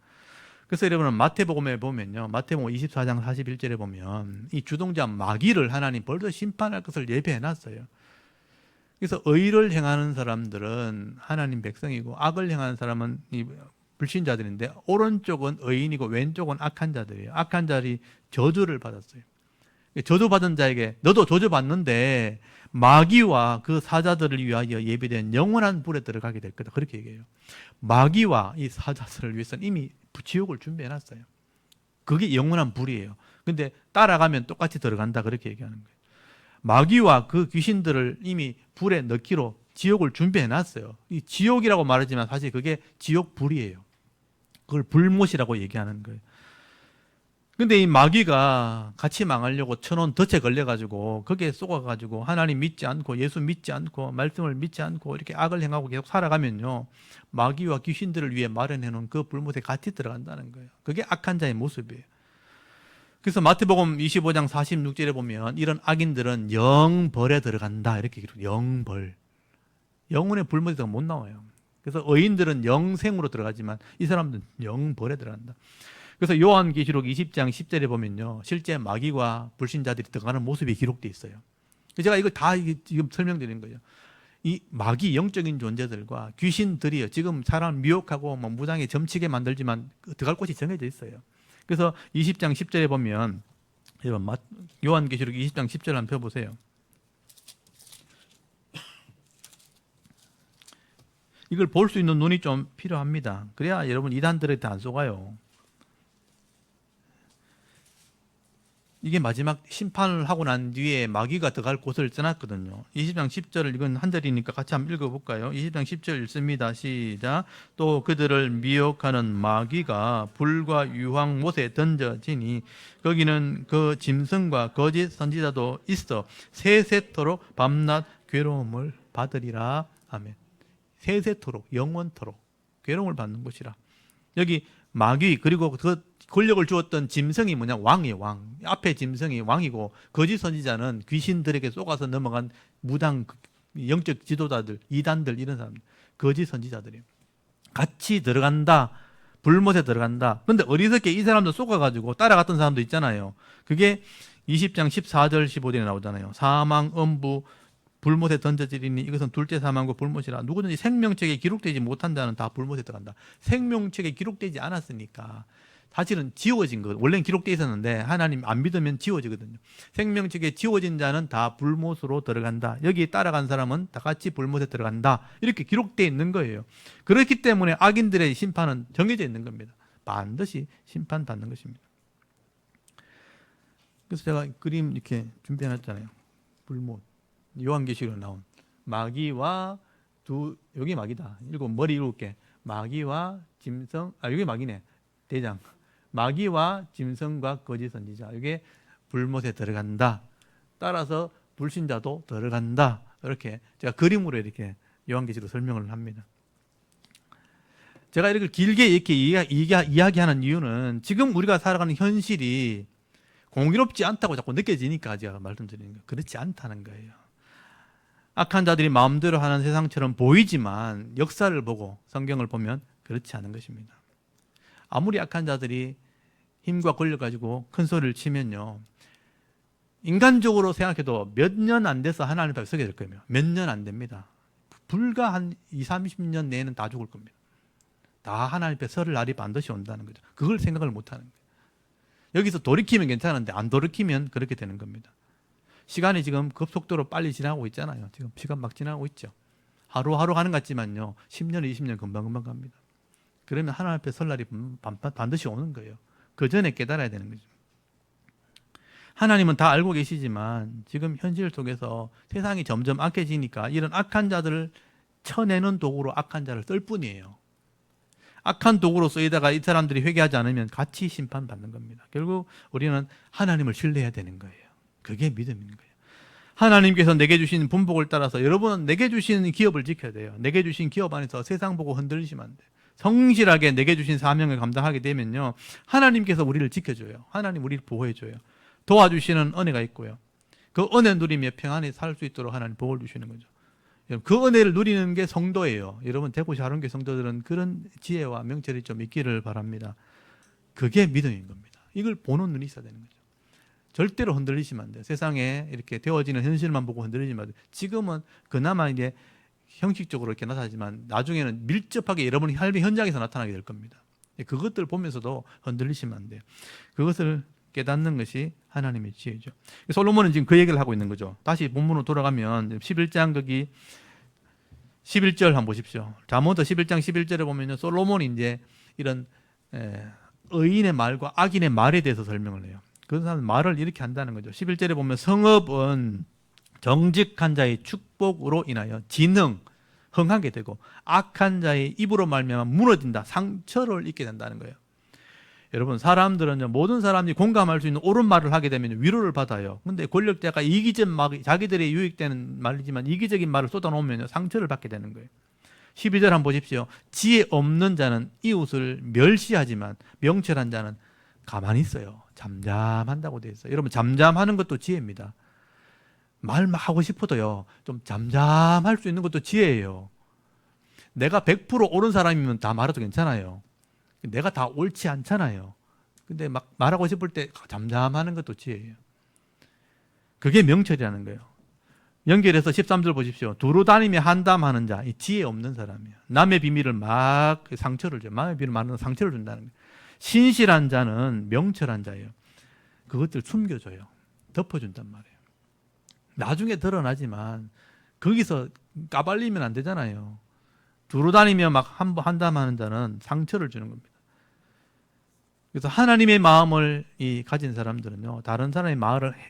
그래서 여러분은 마태복음에 보면요. 마태복음 24장 41절에 보면 이 주동자 마귀를 하나님 벌써 심판할 것을 예배해 놨어요. 그래서 의를 행하는 사람들은 하나님 백성이고 악을 행하는 사람은 이 불신자들인데 오른쪽은 의인이고 왼쪽은 악한 자들이에요. 악한 자들이 저주를 받았어요. 저주받은 자에게 너도 저주받는데 마귀와 그 사자들을 위하여 예비된 영원한 불에 들어가게 될 거다. 그렇게 얘기해요. 마귀와 이 사자들을 위해서는 이미 지옥을 준비해놨어요. 그게 영원한 불이에요. 근데 따라가면 똑같이 들어간다. 그렇게 얘기하는 거예요. 마귀와 그 귀신들을 이미 불에 넣기로 지옥을 준비해놨어요. 이 지옥이라고 말하지만 사실 그게 지옥 불이에요. 그걸 불못이라고 얘기하는 거예요. 근데 이 마귀가 같이 망하려고 천원 덫에 걸려가지고 거기에 쏘아가지고 하나님 믿지 않고 예수 믿지 않고 말씀을 믿지 않고 이렇게 악을 행하고 계속 살아가면요. 마귀와 귀신들을 위해 마련해놓은 그 불못에 같이 들어간다는 거예요. 그게 악한 자의 모습이에요. 그래서 마태복음 25장 46절에 보면 이런 악인들은 영벌에 들어간다. 이렇게 기록해요. 영벌. 영혼의 불못에서 못 나와요. 그래서 의인들은 영생으로 들어가지만 이 사람들은 영벌에 들어간다. 그래서 요한계시록 20장 10절에 보면요. 실제 마귀와 불신자들이 들어가는 모습이 기록되어 있어요. 제가 이걸 다 지금 설명드리는 거예요. 이 마귀 영적인 존재들과 귀신들이요. 지금 사람 미혹하고 무장에 점치게 만들지만 들어갈 곳이 정해져 있어요. 그래서 20장 10절에 보면 여러분 요한계시록 20장 10절 한번 펴보세요. 이걸 볼 수 있는 눈이 좀 필요합니다. 그래야 여러분 이단들한테 안 속아요. 이게 마지막 심판을 하고 난 뒤에 마귀가 들어갈 곳을 써놨거든요. 20장 10절을 이건 한 절이니까 같이 한번 읽어볼까요? 20장 10절 읽습니다. 시작. 또 그들을 미혹하는 마귀가 불과 유황 못에 던져지니 거기는 그 짐승과 거짓 선지자도 있어 세세토록 밤낮 괴로움을 받으리라. 아멘. 세세토록 영원토록 괴로움을 받는 곳이라. 여기 마귀 그리고 그 권력을 주었던 짐승이 뭐냐? 왕이에요. 왕. 앞에 짐승이 왕이고 거짓 선지자는 귀신들에게 쏘가서 넘어간 무당 영적 지도자들, 이단들 이런 사람들, 거짓 선지자들이에요. 같이 들어간다. 불못에 들어간다. 그런데 어리석게 이 사람도 쏘가가지고 따라갔던 사람도 있잖아요. 그게 20장 14절 15절에 나오잖아요. 사망, 음부, 불못에 던져지리니 이것은 둘째 사망과 불못이라. 누구든지 생명책에 기록되지 못한 자는 다 불못에 들어간다. 생명책에 기록되지 않았으니까 사실은 지워진 거. 원래는 기록되어 있었는데 하나님 안 믿으면 지워지거든요. 생명책에 지워진 자는 다 불못으로 들어간다. 여기 따라간 사람은 다 같이 불못에 들어간다. 이렇게 기록되어 있는 거예요. 그렇기 때문에 악인들의 심판은 정해져 있는 겁니다. 반드시 심판받는 것입니다. 그래서 제가 그림 이렇게 준비해놨잖아요. 불못. 요한계시록에 나온 마귀와 여기 마귀다. 머리 7개. 마귀와 짐승, 여기 마귀네. 대장. 마귀와 짐승과 거짓 선지자. 이게 불못에 들어간다. 따라서 불신자도 들어간다. 이렇게 제가 그림으로 이렇게 요한계시록 설명을 합니다. 제가 이렇게 길게 이렇게 이야기하는 이유는 지금 우리가 살아가는 현실이 공의롭지 않다고 자꾸 느껴지니까 제가 말씀드리는 거예요. 그렇지 않다는 거예요. 악한 자들이 마음대로 하는 세상처럼 보이지만 역사를 보고 성경을 보면 그렇지 않은 것입니다. 아무리 악한 자들이 힘과 권력 가지고 큰 소리를 치면요, 인간적으로 생각해도 몇 년 안 돼서 하나님 앞에 서게 될 거예요. 몇 년 안 됩니다. 불과 한 20, 30년 내에는 다 죽을 겁니다. 다 하나님 앞에 설 날이 반드시 온다는 거죠. 그걸 생각을 못하는 거예요. 여기서 돌이키면 괜찮은데 안 돌이키면 그렇게 되는 겁니다. 시간이 지금 급속도로 빨리 지나고 있잖아요. 지금 시간 막 지나고 있죠. 하루하루 가는 것 같지만요, 10년, 20년 금방금방 갑니다. 그러면 하나님 앞에 설 날이 반드시 오는 거예요. 그 전에 깨달아야 되는 거죠. 하나님은 다 알고 계시지만 지금 현실 속에서 세상이 점점 악해지니까 이런 악한 자들을 쳐내는 도구로 악한 자를 쓸 뿐이에요. 악한 도구로 쓰이다가 이 사람들이 회개하지 않으면 같이 심판받는 겁니다. 결국 우리는 하나님을 신뢰해야 되는 거예요. 그게 믿음인 거예요. 하나님께서 내게 주신 분복을 따라서 여러분은 내게 주신 기업을 지켜야 돼요. 내게 주신 기업 안에서 세상 보고 흔들리시면 안 돼요. 성실하게 내게 주신 사명을 감당하게 되면요, 하나님께서 우리를 지켜줘요. 하나님 우리를 보호해줘요. 도와주시는 은혜가 있고요. 그 은혜 누리며 평안히 살 수 있도록 하나님 복을 주시는 거죠. 그 은혜를 누리는 게 성도예요. 여러분 대구 샤론교회 성도들은 그런 지혜와 명철이 좀 있기를 바랍니다. 그게 믿음인 겁니다. 이걸 보는 눈이 있어야 되는 거죠. 절대로 흔들리시면 안 돼요. 세상에 이렇게 되어지는 현실만 보고 흔들리지 마세요. 지금은 그나마 이제 형식적으로 이렇게 나타나지만 나중에는 밀접하게 여러분의 삶의 현장에서 나타나게 될 겁니다. 그것들 보면서도 흔들리시면 안 돼요. 그것을 깨닫는 것이 하나님의 지혜죠. 솔로몬은 지금 그 얘기를 하고 있는 거죠. 다시 본문으로 돌아가면 11장 거기 11절 한번 보십시오. 잠언서 11장 11절에 보면요, 솔로몬이 이제 이런 의인의 말과 악인의 말에 대해서 설명을 해요. 그 사람은 말을 이렇게 한다는 거죠. 11절에 보면 성읍은 정직한 자의 축복으로 인하여 지능, 흥하게 되고 악한 자의 입으로 말미암아 무너진다, 상처를 입게 된다는 거예요. 여러분, 사람들은요, 모든 사람이 공감할 수 있는 옳은 말을 하게 되면 위로를 받아요. 근데 권력자가 이기적 말, 자기들의 유익되는 말이지만 이기적인 말을 쏟아놓으면 상처를 받게 되는 거예요. 12절 한번 보십시오. 지혜 없는 자는 이웃을 멸시하지만 명철한 자는 가만히 있어요. 잠잠한다고 되어 있어요. 여러분, 잠잠하는 것도 지혜입니다. 말 막 하고 싶어도요, 좀 잠잠할 수 있는 것도 지혜예요. 내가 100% 옳은 사람이면 다 말해도 괜찮아요. 내가 다 옳지 않잖아요. 근데 막 말하고 싶을 때 잠잠하는 것도 지혜예요. 그게 명철이라는 거예요. 연결해서 13절 보십시오. 두루 다니며 한담하는 자, 이 지혜 없는 사람이에요. 남의 비밀을 막 상처를 줘요. 남의 비밀을 말하는 상처를 준다는 거예요. 신실한 자는 명철한 자예요. 그것들 숨겨줘요. 덮어준단 말이에요. 나중에 드러나지만 거기서 까발리면 안 되잖아요. 두루 다니며 막 한담하는 자는 상처를 주는 겁니다. 그래서 하나님의 마음을 가진 사람들은요, 다른 사람의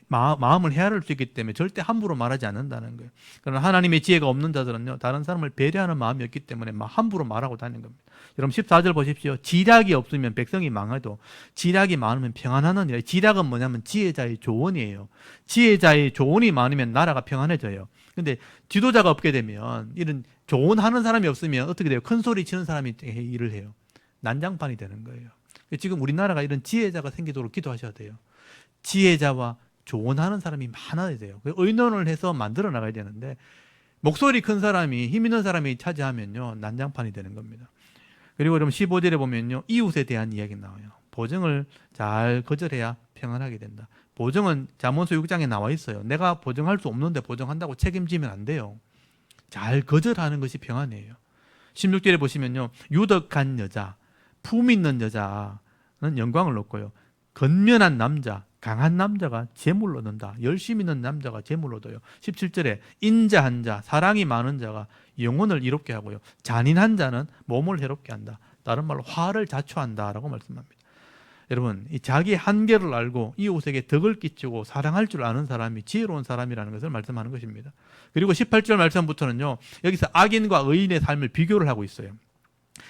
마음을 헤아릴 수 있기 때문에 절대 함부로 말하지 않는다는 거예요. 그러나 하나님의 지혜가 없는 자들은요, 다른 사람을 배려하는 마음이 없기 때문에 함부로 말하고 다니는 겁니다. 여러분 14절 보십시오. 지략이 없으면 백성이 망해도 지략이 많으면 평안하느니라. 지략은 뭐냐면 지혜자의 조언이에요. 지혜자의 조언이 많으면 나라가 평안해져요. 근데 지도자가 없게 되면, 이런 조언하는 사람이 없으면 어떻게 돼요? 큰 소리 치는 사람이 일을 해요. 난장판이 되는 거예요. 지금 우리나라가 이런 지혜자가 생기도록 기도하셔야 돼요. 지혜자와 조언하는 사람이 많아야 돼요. 의논을 해서 만들어 나가야 되는데, 목소리 큰 사람이, 힘 있는 사람이 차지하면요, 난장판이 되는 겁니다. 그리고 여러분 15절에 보면요, 이웃에 대한 이야기 나와요. 보증을 잘 거절해야 평안하게 된다. 보증은 잠언서 6장에 나와 있어요. 내가 보증할 수 없는데 보증한다고 책임지면 안 돼요. 잘 거절하는 것이 평안이에요. 16절에 보시면요, 유덕한 여자, 품 있는 여자는 영광을 얻고요, 건면한 남자, 강한 남자가 재물을 얻는다. 열심 있는 남자가 재물을 얻어요. 17절에 인자한 자, 사랑이 많은 자가 영혼을 이롭게 하고요, 잔인한 자는 몸을 해롭게 한다. 다른 말로 화를 자초한다라고 말씀합니다. 여러분, 이 자기 한계를 알고 이웃에게 덕을 끼치고 사랑할 줄 아는 사람이 지혜로운 사람이라는 것을 말씀하는 것입니다. 그리고 18절 말씀부터는요, 여기서 악인과 의인의 삶을 비교를 하고 있어요.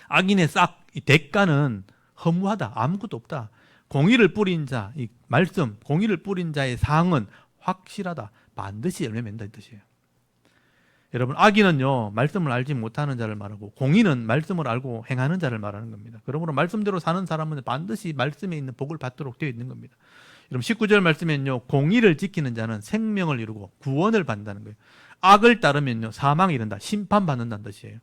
악인의 이 대가는 허무하다, 아무것도 없다. 공의를 뿌린 자, 이 말씀, 공의를 뿌린 자의 상은 확실하다, 반드시 열매 맺는다 이 뜻이에요. 여러분, 악인은요, 말씀을 알지 못하는 자를 말하고, 공의는 말씀을 알고 행하는 자를 말하는 겁니다. 그러므로 말씀대로 사는 사람은 반드시 말씀에 있는 복을 받도록 되어 있는 겁니다. 여러분 19절 말씀에는요, 공의를 지키는 자는 생명을 이루고 구원을 받는다는 거예요. 악을 따르면요, 사망에 이른다, 심판받는다는 뜻이에요.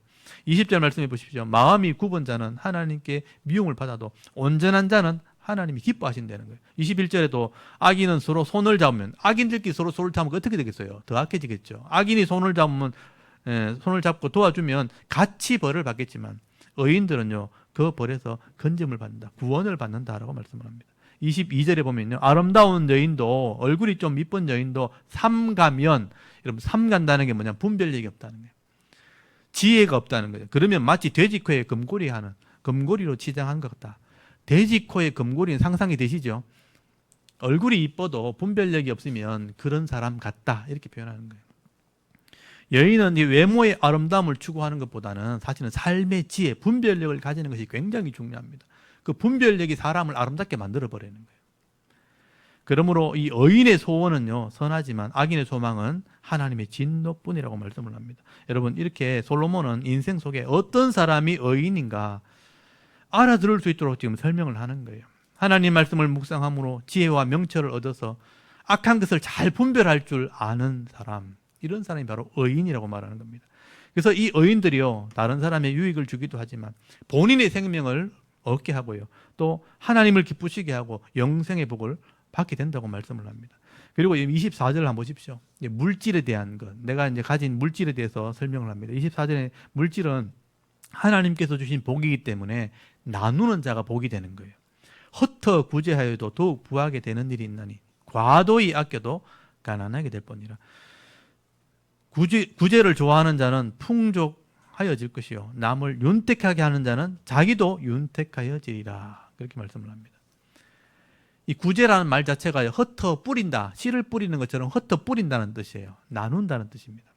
20절 말씀해 보십시오. 마음이 굽은 자는 하나님께 미움을 받아도 온전한 자는 하나님이 기뻐하신다는 거예요. 21절에도 악인은 서로 손을 잡으면, 악인들끼리 서로 손을 잡으면 어떻게 되겠어요? 더 악해지겠죠. 악인이 손을 잡고 도와주면 같이 벌을 받겠지만, 의인들은요, 그 벌에서 건짐을 받는다, 구원을 받는다라고 말씀을 합니다. 22절에 보면요, 아름다운 여인도, 얼굴이 좀 이쁜 여인도 삼가면, 여러분 삼간다는 게 뭐냐, 분별력이 없다는 거예요. 지혜가 없다는 거예요. 그러면 마치 돼지코에 금고리로 치장한 것 같다. 돼지코에 금고리는 상상이 되시죠? 얼굴이 이뻐도 분별력이 없으면 그런 사람 같다, 이렇게 표현하는 거예요. 여인은 이 외모의 아름다움을 추구하는 것보다는 사실은 삶의 지혜, 분별력을 가지는 것이 굉장히 중요합니다. 그 분별력이 사람을 아름답게 만들어 버리는 거예요. 그러므로 이 의인의 소원은요, 선하지만 악인의 소망은 하나님의 진노뿐이라고 말씀을 합니다. 여러분, 이렇게 솔로몬은 인생 속에 어떤 사람이 의인인가 알아들을 수 있도록 지금 설명을 하는 거예요. 하나님 말씀을 묵상함으로 지혜와 명철을 얻어서 악한 것을 잘 분별할 줄 아는 사람, 이런 사람이 바로 의인이라고 말하는 겁니다. 그래서 이 의인들이요, 다른 사람의 유익을 주기도 하지만 본인의 생명을 얻게 하고요, 또 하나님을 기쁘시게 하고 영생의 복을 받게 된다고 말씀을 합니다. 그리고 24절을 한번 보십시오. 물질에 대한 것, 내가 이제 가진 물질에 대해서 설명을 합니다. 24절에 물질은 하나님께서 주신 복이기 때문에 나누는 자가 복이 되는 거예요. 헛터 구제하여도 더욱 부하게 되는 일이 있나니 과도히 아껴도 가난하게 될 뿐이라. 구제를 좋아하는 자는 풍족하여질 것이요, 남을 윤택하게 하는 자는 자기도 윤택하여지리라, 그렇게 말씀을 합니다. 이 구제라는 말 자체가 흩어 뿌린다, 씨를 뿌리는 것처럼 흩어 뿌린다는 뜻이에요. 나눈다는 뜻입니다.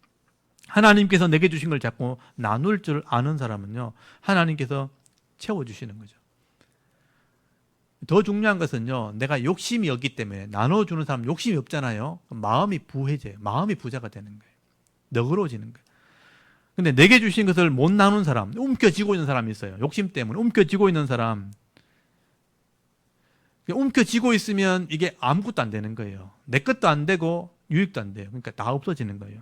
하나님께서 내게 주신 걸 자꾸 나눌 줄 아는 사람은요, 하나님께서 채워주시는 거죠. 더 중요한 것은요, 내가 욕심이 없기 때문에, 나눠주는 사람 욕심이 없잖아요. 마음이 부해져요. 마음이 부자가 되는 거예요. 너그러워지는 거예요. 근데 내게 주신 것을 못 나눈 사람, 움켜쥐고 있는 사람이 있어요. 욕심 때문에 움켜쥐고 있는 사람, 움켜쥐고 있으면 이게 아무것도 안 되는 거예요. 내 것도 안 되고 유익도 안 돼요. 그러니까 다 없어지는 거예요.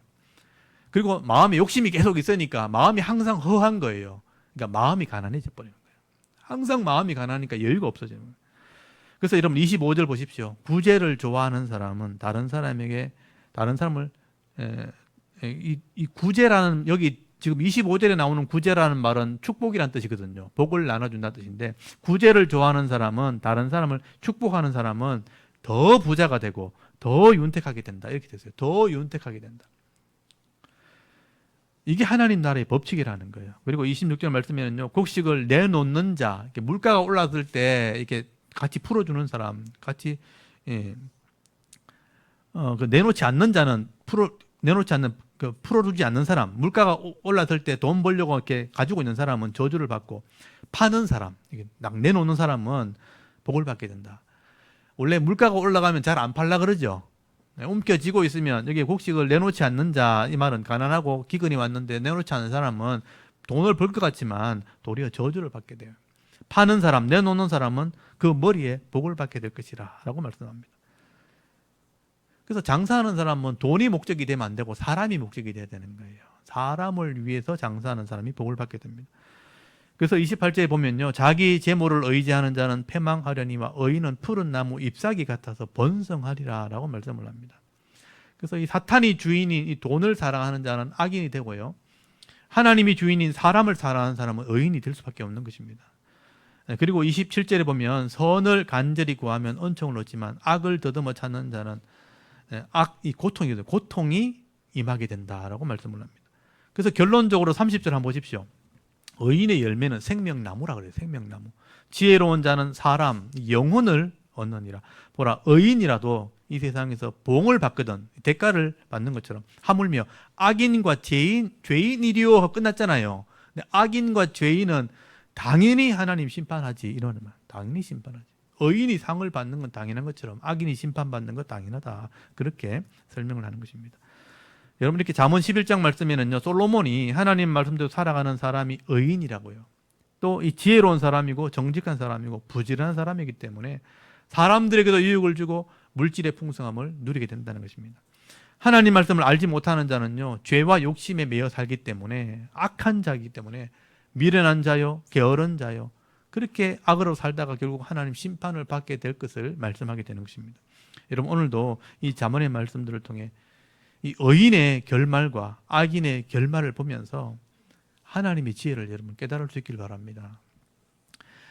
그리고 마음에 욕심이 계속 있으니까 마음이 항상 허한 거예요. 그러니까 마음이 가난해져 버리는 거예요. 항상 마음이 가난하니까 여유가 없어지는 거예요. 그래서 여러분 25절 보십시오. 구제를 좋아하는 사람은 다른 사람을 이 구제라는, 여기 지금 25절에 나오는 구제라는 말은 축복이라는 뜻이거든요. 복을 나눠준다는 뜻인데, 구제를 좋아하는 사람은, 다른 사람을 축복하는 사람은 더 부자가 되고 더 윤택하게 된다, 이렇게 됐어요. 더 윤택하게 된다. 이게 하나님 나라의 법칙이라는 거예요. 그리고 26절 말씀에는요, 곡식을 내놓는 자, 이렇게 물가가 올랐을 때 이렇게 같이 풀어주는 사람, 같이 예, 그 내놓지 않는 자는 내놓지 않는 풀어주지 않는 사람, 물가가 올랐을 때 돈 벌려고 이렇게 가지고 있는 사람은 저주를 받고 파는 사람, 이게 막 내놓는 사람은 복을 받게 된다. 원래 물가가 올라가면 잘 안 팔라 그러죠. 움켜쥐고 있으면 여기 곡식을 내놓지 않는 자, 이 말은 가난하고 기근이 왔는데 내놓지 않는 사람은 돈을 벌 것 같지만 도리어 저주를 받게 돼요. 파는 사람, 내놓는 사람은 그 머리에 복을 받게 될 것이라 라고 말씀합니다. 그래서 장사하는 사람은 돈이 목적이 되면 안 되고 사람이 목적이 돼야 되는 거예요. 사람을 위해서 장사하는 사람이 복을 받게 됩니다. 그래서 28절에 보면요, 자기 재물을 의지하는 자는 패망하려니와 의인은 푸른 나무 잎사귀 같아서 번성하리라 라고 말씀을 합니다. 그래서 이 사탄이 주인인 이 돈을 사랑하는 자는 악인이 되고요, 하나님이 주인인 사람을 사랑하는 사람은 의인이 될 수밖에 없는 것입니다. 그리고 27절에 보면 선을 간절히 구하면 은총을 얻지만 악을 더듬어 찾는 자는 고통이 임하게 된다라고 말씀을 합니다. 그래서 결론적으로 30절 한번 보십시오. 의인의 열매는 생명나무라 그래요. 생명나무. 지혜로운 자는 사람, 영혼을 얻느니라. 보라, 의인이라도 이 세상에서 봉을 받거든 대가를 받는 것처럼, 하물며 악인과 죄인이리오 하고 끝났잖아요. 근데 악인과 죄인은 당연히 하나님 심판하지, 이러는 말. 당연히 심판하지. 의인이 상을 받는 건 당연한 것처럼 악인이 심판받는 건 당연하다. 그렇게 설명을 하는 것입니다. 여러분, 이렇게 잠언 11장 말씀에는요, 솔로몬이 하나님 말씀대로 살아가는 사람이 의인이라고요. 또 이 지혜로운 사람이고 정직한 사람이고 부지런한 사람이기 때문에 사람들에게도 유익을 주고 물질의 풍성함을 누리게 된다는 것입니다. 하나님 말씀을 알지 못하는 자는요, 죄와 욕심에 매여 살기 때문에 악한 자이기 때문에 미련한 자요, 게으른 자요, 그렇게 악으로 살다가 결국 하나님 심판을 받게 될 것을 말씀하게 되는 것입니다. 여러분, 오늘도 이 잠언의 말씀들을 통해 이 의인의 결말과 악인의 결말을 보면서 하나님의 지혜를 여러분 깨달을 수 있길 바랍니다.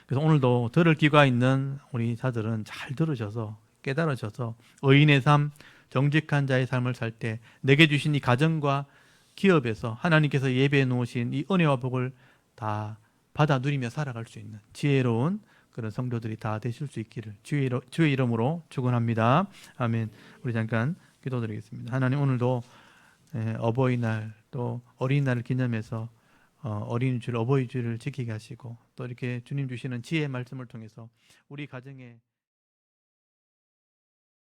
그래서 오늘도 들을 귀가 있는 우리 자들은 잘 들으셔서 깨달으셔서 의인의 삶, 정직한 자의 삶을 살 때 내게 주신 이 가정과 기업에서 하나님께서 예배해 놓으신 이 은혜와 복을 다 받아 누리며 살아갈 수 있는 지혜로운 그런 성도들이 다 되실 수 있기를 주의 이름으로 축원합니다. 아멘. 우리 잠깐 기도드리겠습니다. 하나님, 오늘도 어버이날 또 어린이날을 기념해서 어린이주일, 어버이주일을 지키게 하시고 또 이렇게 주님 주시는 지혜의 말씀을 통해서 우리 가정에